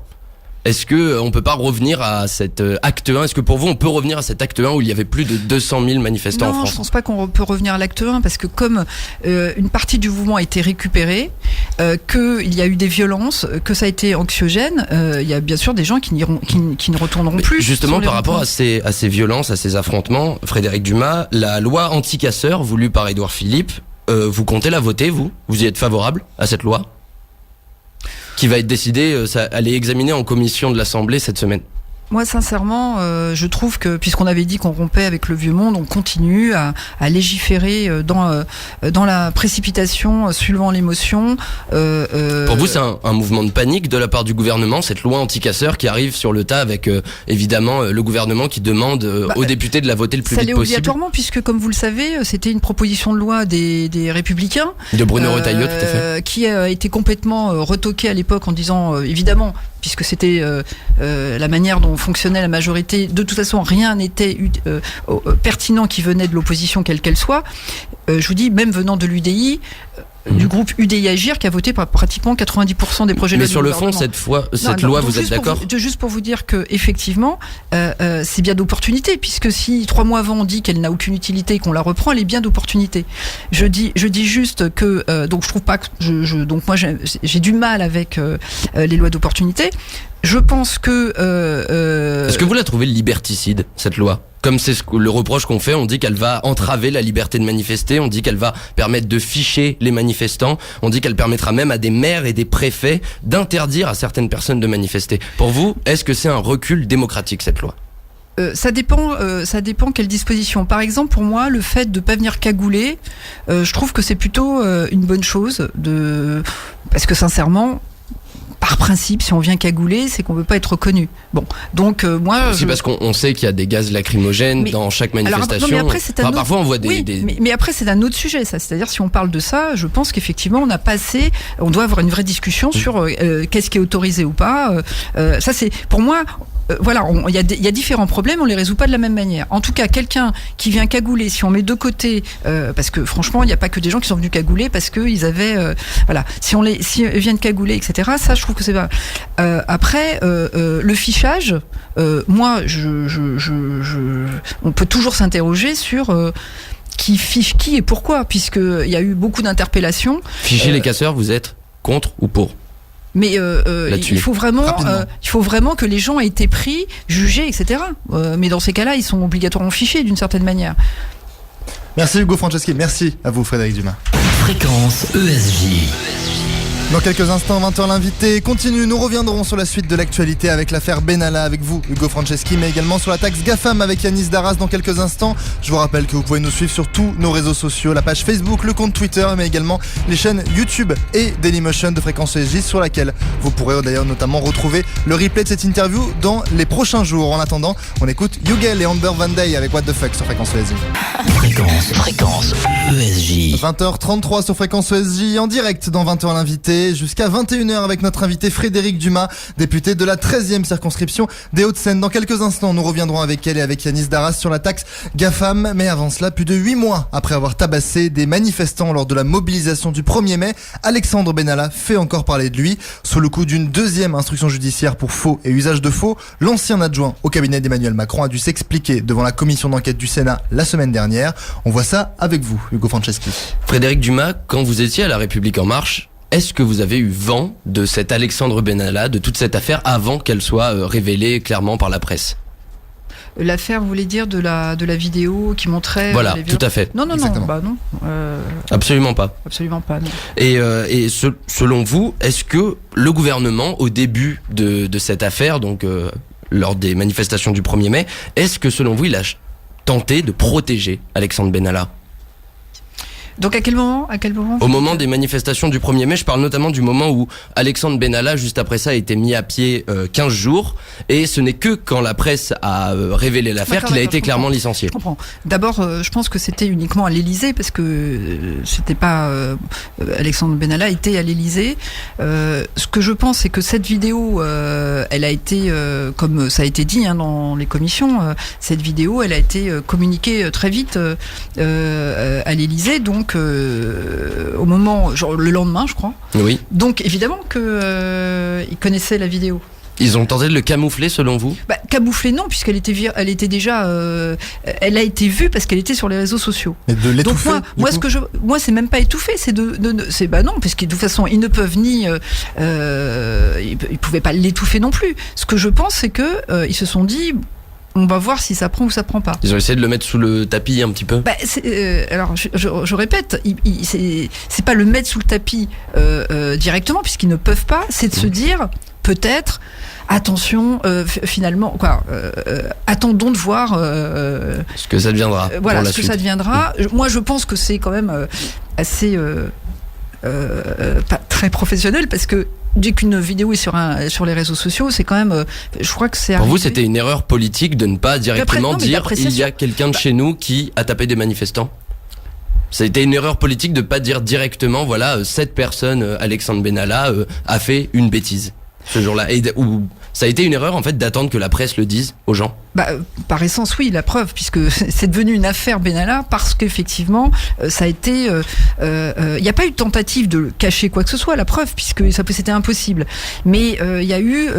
Est-ce que on peut pas revenir à cet acte 1? Est-ce que pour vous on peut revenir à cet acte 1 où il y avait plus de 200 000 manifestants en Non, France? je pense pas qu'on peut revenir à l'acte 1 parce que comme une partie du mouvement a été récupérée, qu'il y a eu des violences, que ça a été anxiogène, il y a bien sûr des gens qui ne retourneront Mais plus. justement, par rapport à ces violences, à ces affrontements, Frédéric Dumas, la loi anti-casseurs voulue par Édouard Philippe, vous comptez la voter, vous y êtes favorable à cette loi qui va être décidée, elle est examinée en commission de l'Assemblée cette semaine? Moi, sincèrement, je trouve que, puisqu'on avait dit qu'on rompait avec le vieux monde, on continue à légiférer dans la précipitation, suivant l'émotion. Pour vous, c'est un mouvement de panique de la part du gouvernement, cette loi anti-casseurs qui arrive sur le tas avec, évidemment, le gouvernement qui demande aux députés de la voter le plus ça vite l'est possible. obligatoirement, puisque, comme vous le savez, c'était une proposition de loi des Républicains. De Bruno Retailleau, tout à fait. Qui a été complètement retoquée à l'époque en disant, évidemment, puisque c'était la manière dont fonctionnait la majorité, de toute façon rien n'était pertinent qui venait de l'opposition quelle qu'elle soit. Je vous dis, même venant de l'UDI, du groupe UDI Agir qui a voté par pratiquement 90% des projets de loi. Mais sur le fond, cette loi, vous êtes d'accord? Juste pour vous dire que effectivement, c'est bien d'opportunité, puisque si 3 mois avant on dit qu'elle n'a aucune utilité et qu'on la reprend, elle est bien d'opportunité. Je dis juste que donc je trouve pas que donc moi j'ai du mal avec les lois d'opportunité. Je pense que est-ce que vous la trouvez liberticide, cette loi? Comme c'est le reproche qu'on fait, on dit qu'elle va entraver la liberté de manifester, on dit qu'elle va permettre de ficher les manifestants, on dit qu'elle permettra même à des maires et des préfets d'interdire à certaines personnes de manifester. Pour vous, est-ce que c'est un recul démocratique, cette loi? Ça dépend quelle disposition. Par exemple, pour moi, le fait de pas venir cagouler, je trouve que c'est plutôt une bonne chose, parce que sincèrement, par principe, si on vient cagouler, c'est qu'on veut pas être reconnu. Bon, donc moi. C'est parce qu'on sait qu'il y a des gaz lacrymogènes dans chaque manifestation. Alors, non, mais après, c'est un autre... Parfois, on voit oui, mais après, c'est un autre sujet, ça. C'est-à-dire, si on parle de ça, je pense qu'effectivement, on n'a pas assez. On doit avoir une vraie discussion sur qu'est-ce qui est autorisé ou pas. Ça, c'est pour moi. Voilà, il y a différents problèmes, on les résout pas de la même manière. En tout cas, quelqu'un qui vient cagouler, si on met de côté, parce que franchement, il n'y a pas que des gens qui sont venus cagouler parce qu'ils avaient, voilà, si ils viennent cagouler, etc. Ça, je trouve que c'est pas. Après, le fichage, moi, on peut toujours s'interroger sur. Qui fiche qui et pourquoi, puisqu'il y a eu beaucoup d'interpellations. Ficher les casseurs, vous êtes contre ou pour? Mais il faut vraiment que les gens aient été pris, jugés, etc. Mais dans ces cas-là, ils sont obligatoirement fichés d'une certaine manière. Merci Hugo Franceschi, merci à vous Frédéric Dumas. Fréquence ESJ. Dans quelques instants, 20h l'invité continue. Nous reviendrons sur la suite de l'actualité avec l'affaire Benalla avec vous, Hugo Franceschi, mais également sur la taxe GAFAM avec Yanis Darras dans quelques instants. Je vous rappelle que vous pouvez nous suivre sur tous nos réseaux sociaux, la page Facebook, le compte Twitter, mais également les chaînes YouTube et Dailymotion de Fréquence ESJ sur laquelle vous pourrez d'ailleurs notamment retrouver le replay de cette interview dans les prochains jours. En attendant, on écoute Yugel et Amber Van Day avec What the Fuck sur Fréquence ESJ. Fréquence ESJ. 20h33 sur Fréquence ESJ en direct dans 20h l'invité. Jusqu'à 21h avec notre invité Frédéric Dumas, député de la 13e circonscription des Hauts-de-Seine. Dans quelques instants, nous reviendrons avec elle et avec Yanis Darras sur la taxe GAFAM. Mais avant cela, plus de 8 mois après avoir tabassé des manifestants lors de la mobilisation du 1er mai, Alexandre Benalla fait encore parler de lui. Sous le coup d'une deuxième instruction judiciaire pour faux et usage de faux, l'ancien adjoint au cabinet d'Emmanuel Macron a dû s'expliquer devant la commission d'enquête du Sénat la semaine dernière. On voit ça avec vous, Hugo Franceschi. Frédéric Dumas, quand vous étiez à La République En Marche, est-ce que vous avez eu vent de cet Alexandre Benalla, de toute cette affaire, avant qu'elle soit révélée clairement par la presse? L'affaire, vous voulez dire de la vidéo qui montrait... Voilà, tout à fait. Non, Exactement. non. Absolument pas. Absolument pas, non. Et selon vous, est-ce que le gouvernement, au début de cette affaire, donc lors des manifestations du 1er mai, est-ce que selon vous, il a tenté de protéger Alexandre Benalla? Donc à quel moment Au moment des manifestations du 1er mai, je parle notamment du moment où Alexandre Benalla, juste après ça, a été mis à pied 15 jours. Et ce n'est que quand la presse a révélé l'affaire qu'il a été clairement licencié. Je comprends. D'abord, je pense que c'était uniquement à l'Élysée, parce que c'était pas... Alexandre Benalla était à l'Élysée. Ce que je pense, c'est que cette vidéo, elle a été, comme ça a été dit dans les commissions, cette vidéo, elle a été communiquée très vite à l'Élysée, donc au moment, genre le lendemain, je crois. Oui. Donc évidemment que il connaissait la vidéo. Ils ont tenté de le camoufler selon vous ? Camoufler non, puisqu'elle était déjà, elle a été vue parce qu'elle était sur les réseaux sociaux. Et de l'étouffer. Donc moi c'est même pas étouffer, c'est non, parce que de toute façon ils ne peuvent ni, ils pouvaient pas l'étouffer non plus. Ce que je pense, c'est que ils se sont dit, on va voir si ça prend ou ça prend pas. Ils ont essayé de le mettre sous le tapis un petit peu. Alors je répète, c'est pas le mettre sous le tapis directement, puisqu'ils ne peuvent pas. C'est de se dire peut-être. Attention, finalement, attendons de voir ce que ça deviendra. Voilà, ce que ça deviendra. Moi, je pense que c'est quand même assez pas très professionnel, parce que dès qu'une vidéo est sur les réseaux sociaux, c'est quand même. Je crois que c'est. Pour vous, c'était une erreur politique de ne pas directement dire il y a quelqu'un de chez nous qui a tapé des manifestants. Ça a été une erreur politique de ne pas dire directement, voilà, cette personne, Alexandre Benalla, a fait une bêtise ce jour-là. Ou ça a été une erreur en fait d'attendre que la presse le dise aux gens. Par essence, oui, la preuve, puisque c'est devenu une affaire Benalla, parce qu'effectivement, ça a été. Il n'y a pas eu de tentative de cacher quoi que ce soit, la preuve, puisque c'était impossible. Mais il y a eu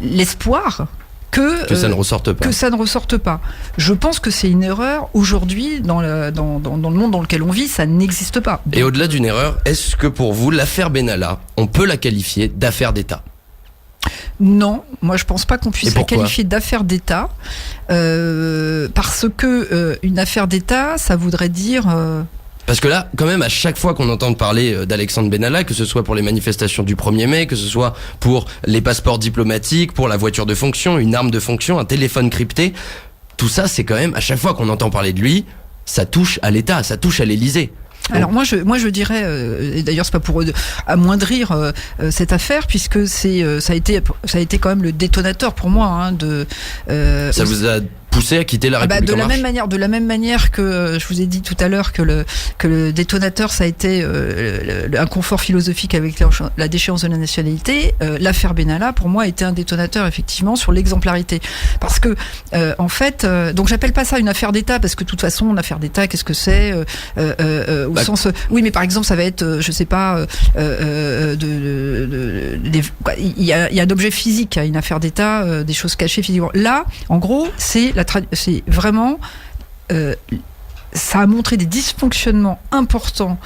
l'espoir. Que ça ne ressorte pas. Que ça ne ressorte pas. Je pense que c'est une erreur. Aujourd'hui, dans le monde dans lequel on vit, ça n'existe pas. Et au-delà d'une erreur, est-ce que pour vous, l'affaire Benalla, on peut la qualifier d'affaire d'État ? Non, moi je pense pas qu'on puisse la qualifier d'affaire d'État, parce que une affaire d'État, ça voudrait dire... Parce que là, quand même, à chaque fois qu'on entend parler d'Alexandre Benalla, que ce soit pour les manifestations du 1er mai, que ce soit pour les passeports diplomatiques, pour la voiture de fonction, une arme de fonction, un téléphone crypté, tout ça, c'est quand même, à chaque fois qu'on entend parler de lui, ça touche à l'État, ça touche à l'Élysée. Alors moi je dirais, et d'ailleurs c'est pas pour amoindrir cette affaire, puisque ça a été quand même le détonateur pour moi ça vous a poussé à quitter la République en marche ? De la même manière que je vous ai dit tout à l'heure que le détonateur, ça a été un confort philosophique avec la déchéance de la nationalité. L'affaire Benalla, pour moi, a été un détonateur effectivement sur l'exemplarité, parce que en fait, donc j'appelle pas ça une affaire d'État, parce que de toute façon, une affaire d'État, qu'est-ce que c'est au sens, oui, mais par exemple, ça va être, je sais pas, il y a un objet physique à une affaire d'État, des choses cachées physiquement. Là, en gros, c'est vraiment ça a montré des dysfonctionnements importants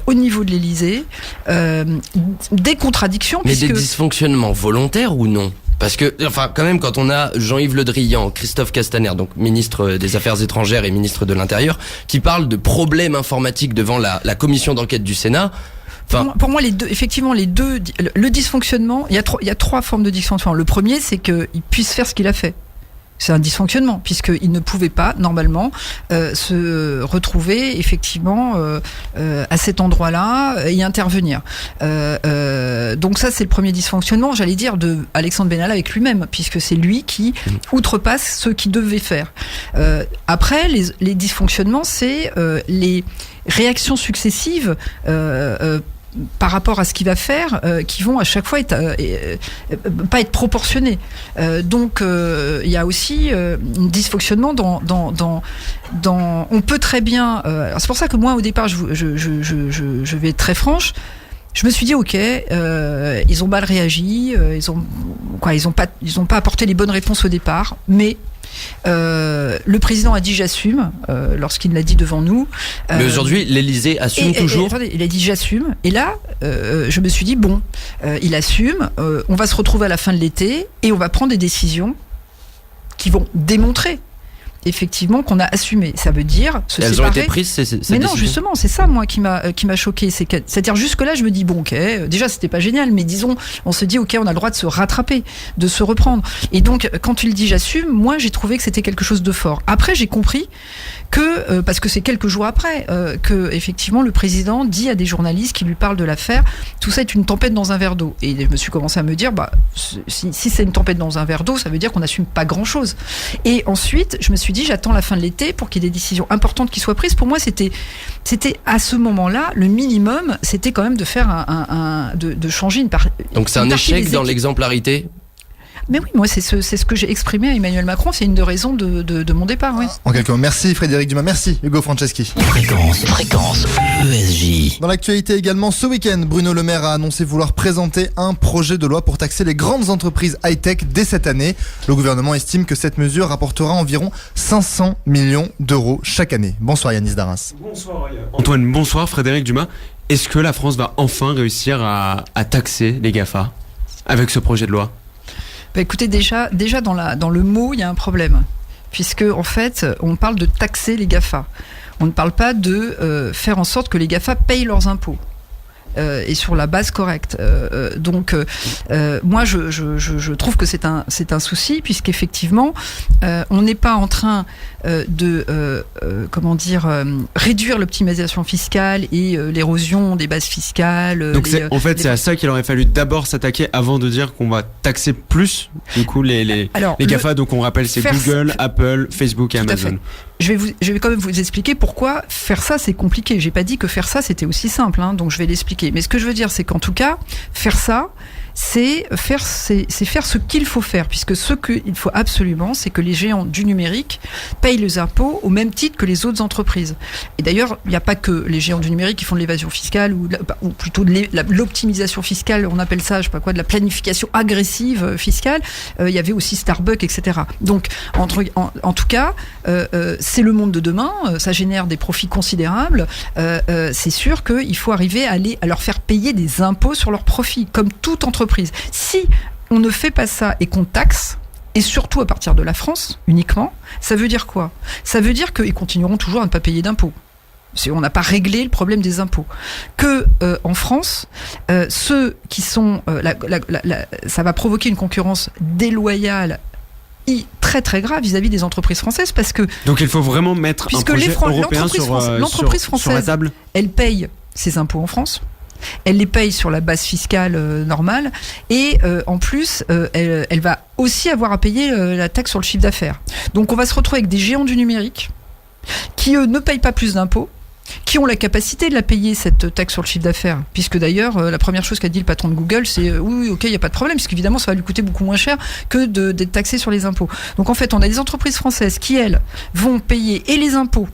au niveau de l'Élysée, des contradictions. Mais des dysfonctionnements volontaires ou non ? Parce que, enfin, quand même, quand on a Jean-Yves Le Drian, Christophe Castaner, donc ministre des Affaires étrangères et ministre de l'Intérieur, qui parlent de problèmes informatiques devant la commission d'enquête du Sénat. Pour moi, le dysfonctionnement, il y a trois formes de dysfonctionnement. Le premier, c'est qu'il puisse faire ce qu'il a fait. C'est un dysfonctionnement, puisqu'il ne pouvait pas, normalement, se retrouver, effectivement, à cet endroit-là, et intervenir. Donc ça, c'est le premier dysfonctionnement, j'allais dire, de Alexandre Benalla avec lui-même, puisque c'est lui qui outrepasse ce qu'il devait faire. Après, les dysfonctionnements, c'est les réactions successives par rapport à ce qu'il va faire, qui vont à chaque fois pas être proportionnés. Donc il y a aussi un dysfonctionnement dans on peut très bien. C'est pour ça que moi au départ je vais être très franche. Je me suis dit ok, ils ont mal réagi, ils ont pas apporté les bonnes réponses au départ, mais le président a dit j'assume lorsqu'il l'a dit devant nous. Mais aujourd'hui, l'Élysée assume toujours. Attendez, il a dit j'assume. Et là, je me suis dit bon, il assume. On va se retrouver à la fin de l'été et on va prendre des décisions qui vont démontrer effectivement qu'on a assumé. Ça veut dire se séparer. Elles ont été prises ces mais non, décisions. justement, c'est ça moi qui m'a choqué. C'est-à-dire jusque là, je me dis bon, ok, déjà c'était pas génial, mais disons, on se dit ok, on a le droit de se rattraper, de se reprendre. Et donc, quand tu le dis j'assume, moi j'ai trouvé que c'était quelque chose de fort. Après, j'ai compris que parce que c'est quelques jours après que effectivement le président dit à des journalistes qui lui parlent de l'affaire, tout ça est une tempête dans un verre d'eau. Et je me suis commencé à me dire bah si c'est une tempête dans un verre d'eau, ça veut dire qu'on n'assume pas grand-chose. Et ensuite, je me suis dit j'attends la fin de l'été pour qu'il y ait des décisions importantes qui soient prises. Pour moi, c'était à ce moment-là le minimum, c'était quand même de faire de changer une partie. Donc c'est un échec dans l'exemplarité. Mais oui, moi c'est ce que j'ai exprimé à Emmanuel Macron, c'est une des raisons de mon départ, oui. En quelques mots, merci Frédéric Dumas, merci Hugo Franceschi. Fréquence ESJ. Dans l'actualité également, ce week-end, Bruno Le Maire a annoncé vouloir présenter un projet de loi pour taxer les grandes entreprises high-tech dès cette année. Le gouvernement estime que cette mesure rapportera environ 500 millions d'euros chaque année. Bonsoir Yanis Darras. Bonsoir Antoine, bonsoir Frédéric Dumas. Est-ce que la France va enfin réussir à taxer les GAFA avec ce projet de loi ? Écoutez, déjà dans le mot, il y a un problème. Puisque, en fait, on parle de taxer les GAFA. On ne parle pas de faire en sorte que les GAFA payent leurs impôts. Et sur la base correcte. Donc, moi, je trouve que c'est un souci, puisqu'effectivement, on n'est pas en train réduire l'optimisation fiscale et l'érosion des bases fiscales. Donc, c'est à ça qu'il aurait fallu d'abord s'attaquer avant de dire qu'on va taxer plus, du coup, les GAFA. Donc, on rappelle, c'est Google, Apple, Facebook et Amazon. Je vais quand même vous expliquer pourquoi faire ça c'est compliqué. J'ai pas dit que faire ça c'était aussi simple, hein, donc je vais l'expliquer. Mais ce que je veux dire, c'est qu'en tout cas, faire ça, c'est faire ce qu'il faut faire, puisque ce qu'il faut absolument, c'est que les géants du numérique payent les impôts au même titre que les autres entreprises. Et d'ailleurs, il n'y a pas que les géants du numérique qui font de l'évasion fiscale ou plutôt de l'optimisation fiscale, on appelle ça, je sais pas quoi, de la planification agressive fiscale. Il y avait aussi Starbucks, etc. Donc, en tout cas, c'est le monde de demain. Ça génère des profits considérables. C'est sûr qu'il faut arriver à leur faire payer des impôts sur leurs profits, comme toute entreprise. Si on ne fait pas ça et qu'on taxe, et surtout à partir de la France uniquement, ça veut dire quoi ? Ça veut dire qu'ils continueront toujours à ne pas payer d'impôts. On n'a pas réglé le problème des impôts. Que en France, ceux qui sont, ça va provoquer une concurrence déloyale très très grave vis-à-vis des entreprises françaises, parce que donc il faut vraiment mettre un projet européen sur la table. Elle paye ses impôts en France. Elle les paye sur la base fiscale normale et en plus elle va aussi avoir à payer la taxe sur le chiffre d'affaires. Donc on va se retrouver avec des géants du numérique qui eux ne payent pas plus d'impôts, qui ont la capacité de la payer cette taxe sur le chiffre d'affaires, puisque d'ailleurs la première chose qu'a dit le patron de Google, c'est oui ok, il n'y a pas de problème, parce qu'évidemment ça va lui coûter beaucoup moins cher que d'être taxé sur les impôts. Donc en fait on a des entreprises françaises qui elles vont payer et les impôts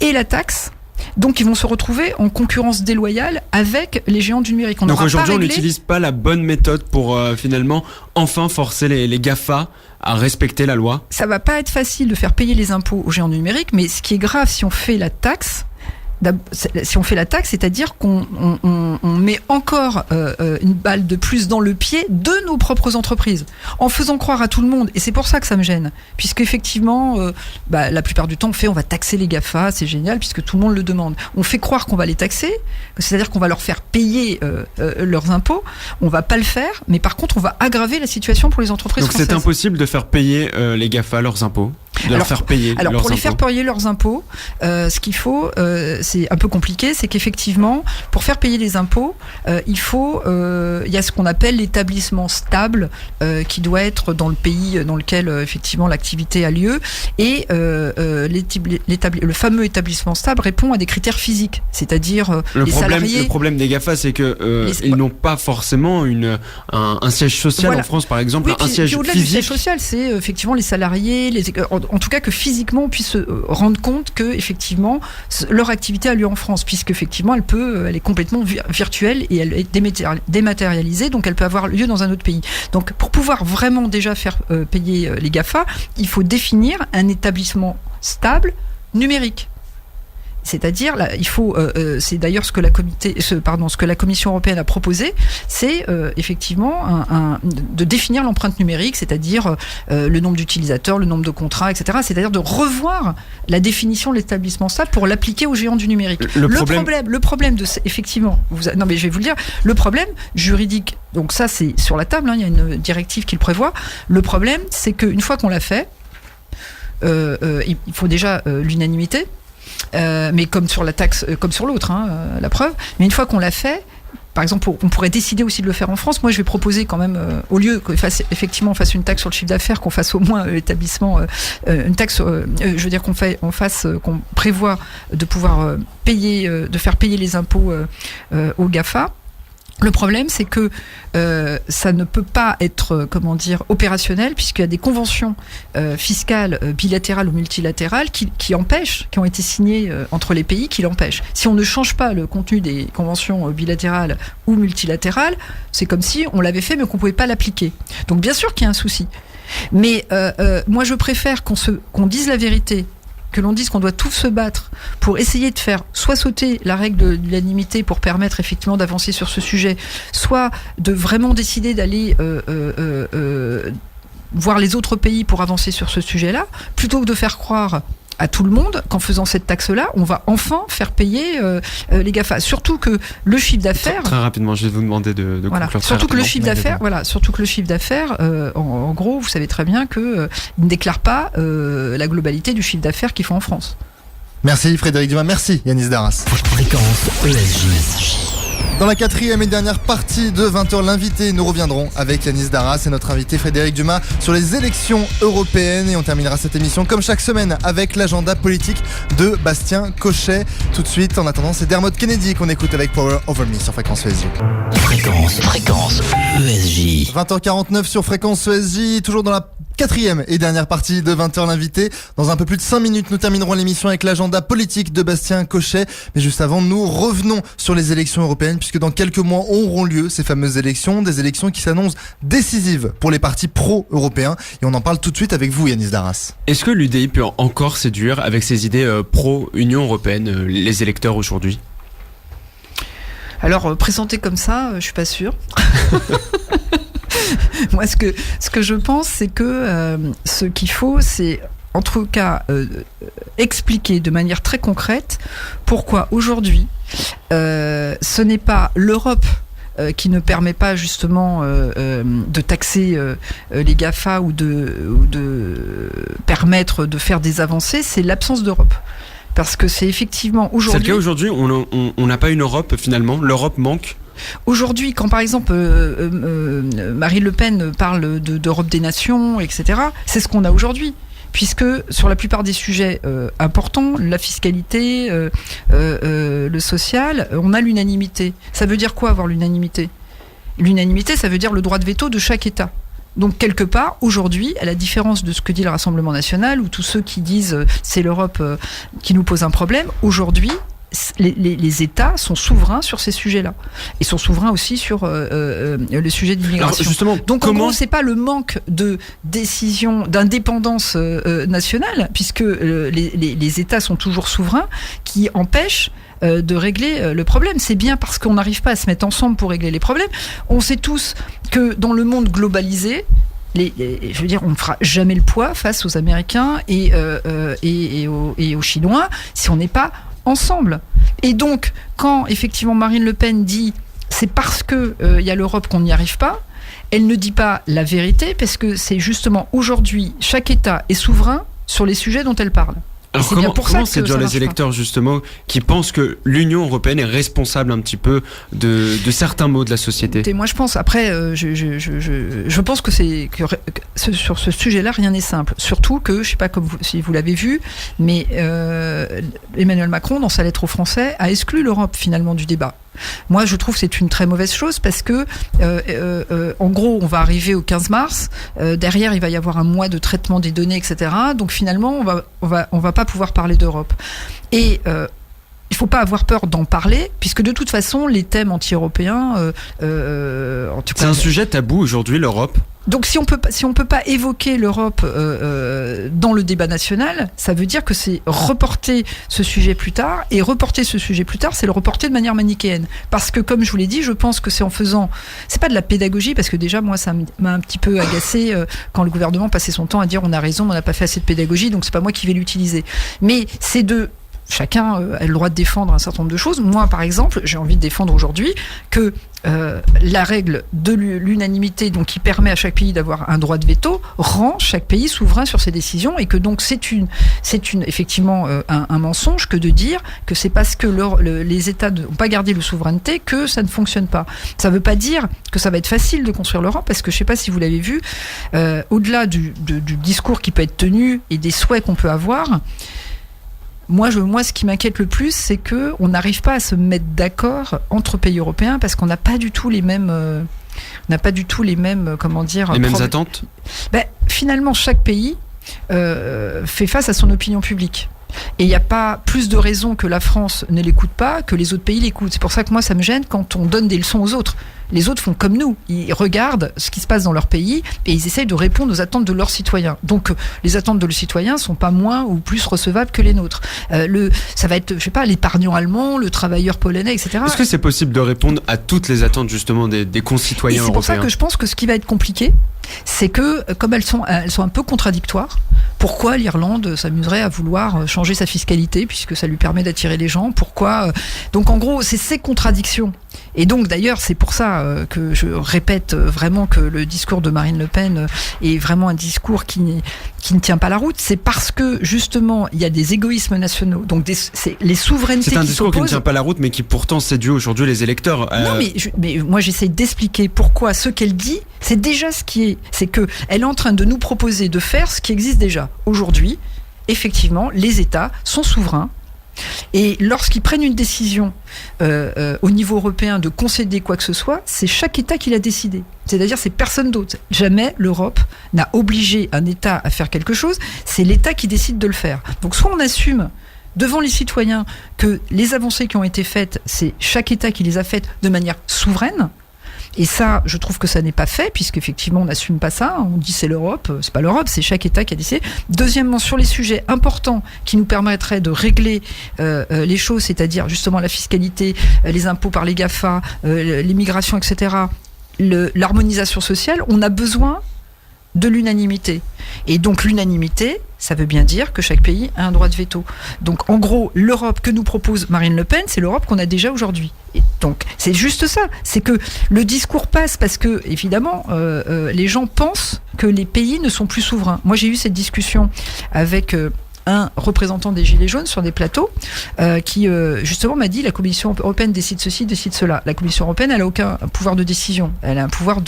et la taxe. Donc ils vont se retrouver en concurrence déloyale avec les géants du numérique. Donc aujourd'hui on n'utilise pas la bonne méthode pour finalement enfin forcer les GAFA à respecter la loi. Ça va pas être facile de faire payer les impôts aux géants du numérique, mais ce qui est grave si on fait la taxe, c'est-à-dire qu'on met encore une balle de plus dans le pied de nos propres entreprises, en faisant croire à tout le monde, et c'est pour ça que ça me gêne, puisqu'effectivement, la plupart du temps, on va taxer les GAFA, c'est génial, puisque tout le monde le demande. On fait croire qu'on va les taxer, c'est-à-dire qu'on va leur faire payer leurs impôts, on va pas le faire, mais par contre, on va aggraver la situation pour les entreprises françaises. Donc c'est impossible de faire payer les GAFA leurs impôts, pour les faire payer leurs impôts, ce qu'il faut, c'est un peu compliqué, c'est qu'effectivement, pour faire payer les impôts, il y a ce qu'on appelle l'établissement stable qui doit être dans le pays dans lequel effectivement l'activité a lieu, et le fameux établissement stable répond à des critères physiques, c'est-à-dire salariés. Le problème des GAFA, c'est que ils n'ont pas forcément un siège social en France, par exemple, un siège au-delà physique. Du siège social, c'est effectivement les salariés, en tout cas que physiquement on puisse se rendre compte que effectivement leur activité a lieu en France, puisque effectivement elle est complètement virtuelle et elle est dématérialisée, donc elle peut avoir lieu dans un autre pays. Donc pour pouvoir vraiment déjà faire payer les GAFA, il faut définir un établissement stable numérique. C'est-à-dire, là, il faut, c'est d'ailleurs ce que la Commission européenne a proposé, c'est effectivement de définir l'empreinte numérique, c'est-à-dire le nombre d'utilisateurs, le nombre de contrats, etc. C'est-à-dire de revoir la définition de l'établissement stable pour l'appliquer aux géants du numérique. Le problème effectivement, non mais je vais vous le dire, le problème juridique, donc ça c'est sur la table, hein, il y a une directive qui le prévoit. Le problème, c'est qu'une fois qu'on l'a fait, il faut déjà l'unanimité. Mais comme sur la taxe, comme sur l'autre, hein, la preuve. Mais une fois qu'on l'a fait, par exemple, on pourrait décider aussi de le faire en France. Moi, je vais proposer quand même, au lieu qu'on fasse une taxe sur le chiffre d'affaires, qu'on fasse au moins l'établissement, une taxe. Je veux dire qu'on prévoit de pouvoir de faire payer les impôts aux GAFA. Le problème, c'est que ça ne peut pas être, opérationnel, puisqu'il y a des conventions fiscales bilatérales ou multilatérales qui empêchent, qui ont été signées entre les pays, qui l'empêchent. Si on ne change pas le contenu des conventions bilatérales ou multilatérales, c'est comme si on l'avait fait, mais qu'on ne pouvait pas l'appliquer. Donc bien sûr qu'il y a un souci. Mais moi, je préfère qu'on dise la vérité, que l'on dise qu'on doit tous se battre pour essayer de faire soit sauter la règle de l'unanimité pour permettre effectivement d'avancer sur ce sujet, soit de vraiment décider d'aller voir les autres pays pour avancer sur ce sujet-là, plutôt que de faire croire à tout le monde qu'en faisant cette taxe-là, on va enfin faire payer les GAFA. Surtout que le chiffre d'affaires... Très rapidement, je vais vous demander de conclure. Surtout que le chiffre d'affaires, en gros, vous savez très bien qu'ils ne déclarent pas la globalité du chiffre d'affaires qu'ils font en France. Merci Frédéric Dumas, merci Yanis Darras. Fréquence ESJ. Dans la 4e et dernière partie de 20h, l'invité, nous reviendrons avec Yanis Darras et notre invité Frédéric Dumas sur les élections européennes. Et on terminera cette émission comme chaque semaine avec l'agenda politique de Bastien Cochet. Tout de suite, en attendant, c'est Dermot Kennedy qu'on écoute avec Power Over Me sur Fréquence ESJ. Fréquence ESJ. 20h49 sur Fréquence ESJ, toujours dans la 4e et dernière partie de 20h, l'invité. Dans un peu plus de 5 minutes, nous terminerons l'émission avec l'agenda politique de Bastien Cochet. Mais juste avant, nous revenons sur les élections européennes, puisque dans quelques mois auront lieu ces fameuses élections, des élections qui s'annoncent décisives pour les partis pro-européens. Et on en parle tout de suite avec vous, Yanis Darras. Est-ce que l'UDI peut encore séduire avec ses idées pro-Union européenne les électeurs aujourd'hui ? Alors, présenté comme ça, je suis pas sûre. Moi, ce que je pense, c'est que ce qu'il faut, c'est en tout cas expliquer de manière très concrète pourquoi aujourd'hui ce n'est pas l'Europe qui ne permet pas justement de taxer les GAFA ou de permettre de faire des avancées, c'est l'absence d'Europe. Parce que c'est effectivement aujourd'hui... C'est le cas aujourd'hui, on n'a pas une Europe finalement, l'Europe manque. Aujourd'hui, quand par exemple Marine Le Pen parle d'Europe des nations, etc., c'est ce qu'on a aujourd'hui. Puisque sur la plupart des sujets importants, la fiscalité, le social, on a l'unanimité. Ça veut dire quoi avoir l'unanimité ? L'unanimité, ça veut dire le droit de veto de chaque État. Donc quelque part, aujourd'hui, à la différence de ce que dit le Rassemblement national, ou tous ceux qui disent c'est l'Europe qui nous pose un problème, aujourd'hui, les États sont souverains sur ces sujets-là. Et sont souverains aussi sur le sujet de l'immigration. Donc en gros, c'est pas le manque de décision, d'indépendance nationale, puisque les États sont toujours souverains, qui empêche de régler le problème. C'est bien parce qu'on n'arrive pas à se mettre ensemble pour régler les problèmes. On sait tous que dans le monde globalisé, je veux dire, on ne fera jamais le poids face aux Américains et aux Chinois si on n'est pas ensemble. Et donc, quand effectivement Marine Le Pen dit c'est parce que y a l'Europe qu'on n'y arrive pas, elle ne dit pas la vérité, parce que c'est justement aujourd'hui, chaque État est souverain sur les sujets dont elle parle. Alors comment séduire les électeurs justement qui pensent que l'Union européenne est responsable un petit peu de certains maux de la société ? Et moi je pense, après, je pense que sur ce sujet-là, rien n'est simple. Surtout que, je ne sais pas si vous l'avez vu, mais Emmanuel Macron, dans sa lettre aux Français, a exclu l'Europe finalement du débat. Moi, je trouve que c'est une très mauvaise chose parce que, en gros, on va arriver au 15 mars. Derrière, il va y avoir un mois de traitement des données, etc. Donc, finalement, on va pas pouvoir parler d'Europe. Et il faut pas avoir peur d'en parler, puisque de toute façon, les thèmes anti-européens, en tout cas, c'est un sujet tabou aujourd'hui, l'Europe. Donc si on peut pas évoquer l'Europe dans le débat national, ça veut dire que c'est reporter ce sujet plus tard, et reporter ce sujet plus tard, c'est le reporter de manière manichéenne. Parce que comme je vous l'ai dit, je pense que c'est pas de la pédagogie, parce que déjà moi ça m'a un petit peu agacé quand le gouvernement passait son temps à dire on a raison, on n'a pas fait assez de pédagogie, donc c'est pas moi qui vais l'utiliser. Mais c'est chacun a le droit de défendre un certain nombre de choses. Moi, par exemple, j'ai envie de défendre aujourd'hui que la règle de l'unanimité, donc qui permet à chaque pays d'avoir un droit de veto, rend chaque pays souverain sur ses décisions, et que donc c'est effectivement un mensonge que de dire que c'est parce que les États n'ont pas gardé la souveraineté que ça ne fonctionne pas. Ça ne veut pas dire que ça va être facile de construire l'Europe, parce que je ne sais pas si vous l'avez vu, au-delà du discours qui peut être tenu et des souhaits qu'on peut avoir, Moi, ce qui m'inquiète le plus, c'est que on n'arrive pas à se mettre d'accord entre pays européens parce qu'on n'a pas du tout les mêmes, comment dire, les mêmes attentes. Finalement, chaque pays fait face à son opinion publique. Et il n'y a pas plus de raison que la France ne l'écoute pas que les autres pays l'écoutent. C'est pour ça que moi, ça me gêne quand on donne des leçons aux autres. Les autres font comme nous. Ils regardent ce qui se passe dans leur pays et ils essayent de répondre aux attentes de leurs citoyens. Donc, les attentes de leurs citoyens ne sont pas moins ou plus recevables que les nôtres. Ça va être, je sais pas, l'épargnant allemand, le travailleur polonais, etc. Est-ce que c'est possible de répondre à toutes les attentes, justement, des concitoyens européens ? C'est pour ça que je pense que ce qui va être compliqué, c'est que, comme elles sont un peu contradictoires, pourquoi l'Irlande s'amuserait à vouloir changer sa fiscalité puisque ça lui permet d'attirer les gens ? Pourquoi Donc en gros, c'est ces contradictions. Et donc d'ailleurs, c'est pour ça que je répète vraiment que le discours de Marine Le Pen est vraiment un discours qui ne tient pas la route. C'est parce que justement, il y a des égoïsmes nationaux. Donc c'est les souverainetés qui s'opposent. C'est un discours qui ne tient pas la route, mais qui pourtant séduit aujourd'hui les électeurs. Non, mais moi j'essaie d'expliquer pourquoi ce qu'elle dit, c'est déjà ce qui est. C'est que elle est en train de nous proposer de faire ce qui existe déjà. Aujourd'hui, effectivement, les États sont souverains. Et lorsqu'ils prennent une décision au niveau européen de concéder quoi que ce soit, c'est chaque État qui l'a décidé. C'est-à-dire, c'est personne d'autre. Jamais l'Europe n'a obligé un État à faire quelque chose, c'est l'État qui décide de le faire. Donc soit on assume devant les citoyens que les avancées qui ont été faites, c'est chaque État qui les a faites de manière souveraine. Et ça, je trouve que ça n'est pas fait, puisqu'effectivement, on n'assume pas ça. On dit c'est l'Europe, c'est pas l'Europe, c'est chaque État qui a décidé. Deuxièmement, sur les sujets importants qui nous permettraient de régler les choses, c'est-à-dire justement la fiscalité, les impôts par les GAFA, l'immigration, etc., l'harmonisation sociale, on a besoin de l'unanimité. Et donc l'unanimité, ça veut bien dire que chaque pays a un droit de veto. Donc en gros, l'Europe que nous propose Marine Le Pen, c'est l'Europe qu'on a déjà aujourd'hui. Et donc c'est juste ça, c'est que le discours passe parce que évidemment les gens pensent que les pays ne sont plus souverains. Moi j'ai eu cette discussion avec un représentant des Gilets jaunes sur des plateaux qui justement m'a dit la Commission européenne décide ceci, décide cela. La Commission européenne, elle n'a aucun pouvoir de décision. Elle a un pouvoir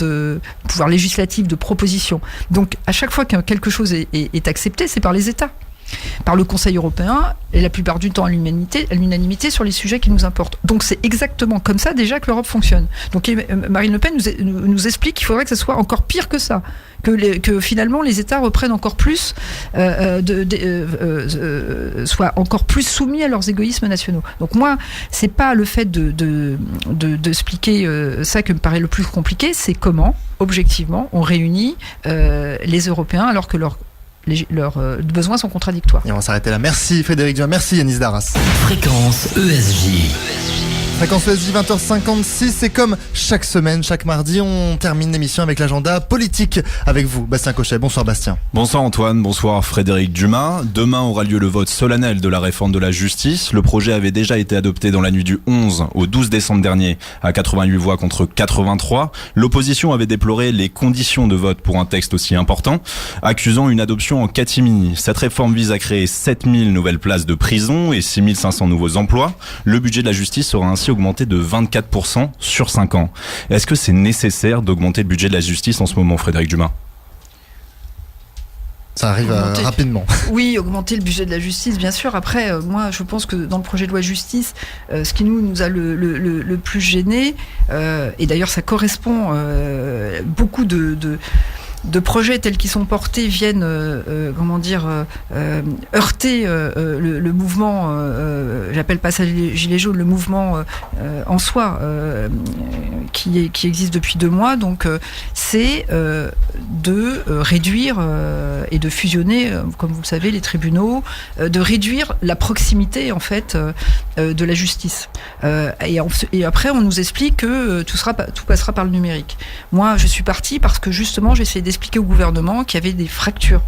législatif, de proposition. Donc à chaque fois que quelque chose est accepté, c'est par les États. Par le Conseil européen, et la plupart du temps à l'unanimité sur les sujets qui nous importent. Donc c'est exactement comme ça déjà que l'Europe fonctionne. Donc Marine Le Pen nous explique qu'il faudrait que ça soit encore pire que ça, que finalement les États reprennent encore plus, soient encore plus soumis à leurs égoïsmes nationaux. Donc moi, c'est pas le fait d'expliquer ça que me paraît le plus compliqué, c'est comment, objectivement, on réunit les Européens alors que leurs besoins sont contradictoires. Et on va s'arrêter là. Merci Frédéric Dumas, merci Yanis Darras. Fréquence ESJ. Fréquence ESJ 20h56, et comme chaque semaine, chaque mardi, on termine l'émission avec l'agenda politique avec vous, Bastien Cochet. Bonsoir Bastien. Bonsoir Antoine, bonsoir Frédéric Dumas. Demain aura lieu le vote solennel de la réforme de la justice. Le projet avait déjà été adopté dans la nuit du 11 au 12 décembre dernier à 88 voix contre 83. L'opposition avait déploré les conditions de vote pour un texte aussi important, accusant une adoption en catimini. Cette réforme vise à créer 7000 nouvelles places de prison et 6500 nouveaux emplois. Le budget de la justice sera ainsi augmenté de 24% sur 5 ans. Est-ce que c'est nécessaire d'augmenter le budget de la justice en ce moment, Frédéric Dumas ? Ça arrive rapidement. Oui, augmenter le budget de la justice, bien sûr. Après, moi, je pense que dans le projet de loi justice, ce qui nous a le plus gêné, et d'ailleurs ça correspond beaucoup de projets tels qu'ils sont portés viennent heurter le mouvement, j'appelle pas ça les gilets jaunes, le mouvement en soi qui existe depuis 2 mois. Donc c'est de réduire et de fusionner, comme vous le savez, les tribunaux, de réduire la proximité en fait de la justice. Et après on nous explique que tout passera par le numérique. Moi je suis partie parce que justement j'essaie d'expliquer au gouvernement qu'il y avait des fractures.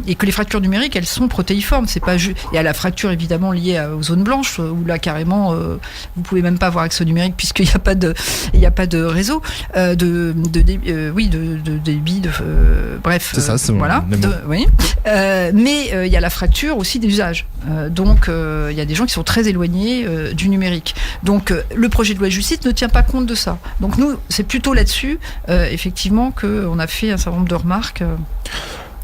Et que les fractures numériques, elles sont protéiformes. C'est pas juste. Il y a la fracture évidemment liée aux zones blanches où là carrément vous pouvez même pas avoir accès au numérique puisqu'il n'y a pas de réseau de débit, bref. C'est ça. C'est voilà. Oui. Mais il y a la fracture aussi des usages. Donc il y a des gens qui sont très éloignés du numérique. Donc le projet de loi de justice ne tient pas compte de ça. Donc nous, c'est plutôt là-dessus effectivement qu'on a fait un certain nombre de remarques.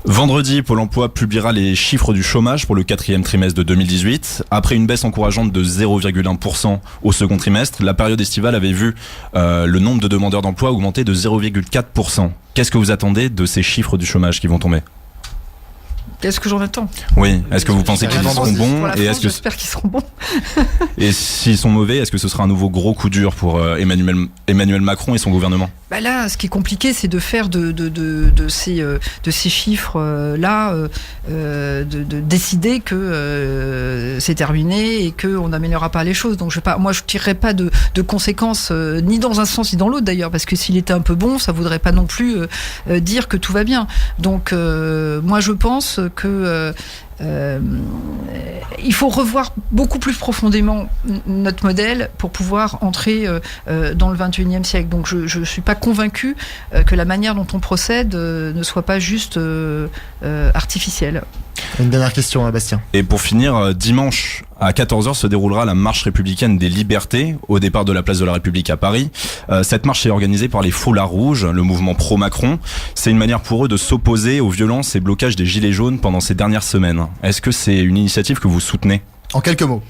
Vendredi, Pôle emploi publiera les chiffres du chômage pour le 4e trimestre de 2018. Après une baisse encourageante de 0,1% au second trimestre, la période estivale avait vu le nombre de demandeurs d'emploi augmenter de 0,4%. Qu'est-ce que vous attendez de ces chiffres du chômage qui vont tomber ? Qu'est-ce que j'en attends ? Oui, est-ce que vous pensez qu'ils seront bons et est-ce que j'espère qu'ils seront bons. Et s'ils sont mauvais, est-ce que ce sera un nouveau gros coup dur pour Emmanuel Macron et son gouvernement ? Bah là, ce qui est compliqué, c'est de faire de ces chiffres-là, de décider que c'est terminé et qu'on n'améliorera pas les choses. Donc moi, je tirerai pas de conséquences ni dans un sens ni dans l'autre d'ailleurs, parce que s'il était un peu bon, ça voudrait pas non plus dire que tout va bien. Donc moi, je pense que il faut revoir beaucoup plus profondément notre modèle pour pouvoir entrer dans le 21e siècle. Donc je ne suis pas convaincue que la manière dont on procède ne soit pas juste artificielle. Une dernière question, Bastien. Et pour finir, dimanche à 14h se déroulera la marche républicaine des libertés au départ de la place de la République à Paris. Cette marche est organisée par les Foulards Rouges, le mouvement pro-Macron. C'est une manière pour eux de s'opposer aux violences et blocages des Gilets jaunes pendant ces dernières semaines. Est-ce que c'est une initiative que vous soutenez ? En quelques mots.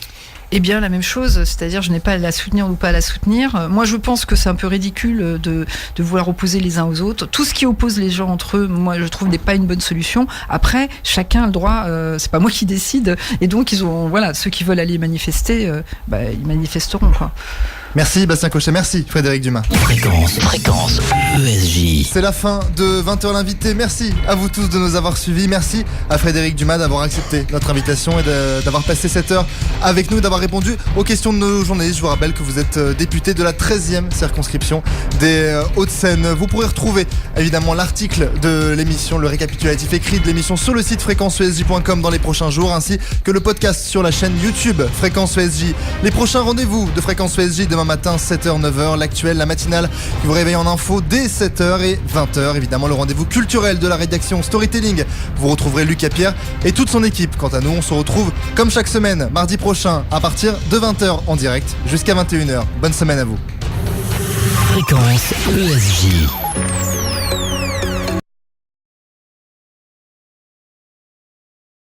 Eh bien, la même chose, c'est-à-dire je n'ai pas à la soutenir ou pas à la soutenir. Moi, je pense que c'est un peu ridicule de vouloir opposer les uns aux autres. Tout ce qui oppose les gens entre eux, moi, je trouve n'est pas une bonne solution. Après, chacun a le droit, c'est pas moi qui décide, et donc ils ont, voilà, ceux qui veulent aller manifester, ils manifesteront, quoi. Merci Bastien Cochet, merci Frédéric Dumas. Fréquence ESJ. C'est la fin de 20h l'invité. Merci à vous tous de nous avoir suivis. Merci à Frédéric Dumas d'avoir accepté notre invitation et d'avoir passé cette heure avec nous, d'avoir répondu aux questions de nos journalistes. Je vous rappelle que vous êtes député de la 13e circonscription des Hauts-de-Seine. Vous pourrez retrouver évidemment l'article de l'émission, le récapitulatif écrit de l'émission sur le site fréquenceesj.com dans les prochains jours, ainsi que le podcast sur la chaîne YouTube Fréquence ESJ. Les prochains rendez-vous de Fréquence ESJ demain matin 7h, 9h, l'actuel, la matinale qui vous réveille en info dès 7h et 20h. Évidemment le rendez-vous culturel de la rédaction Storytelling. Vous retrouverez Lucas Pierre et toute son équipe. Quant à nous, on se retrouve comme chaque semaine, mardi prochain à partir de 20h en direct jusqu'à 21h. Bonne semaine à vous. Fréquence ESJ.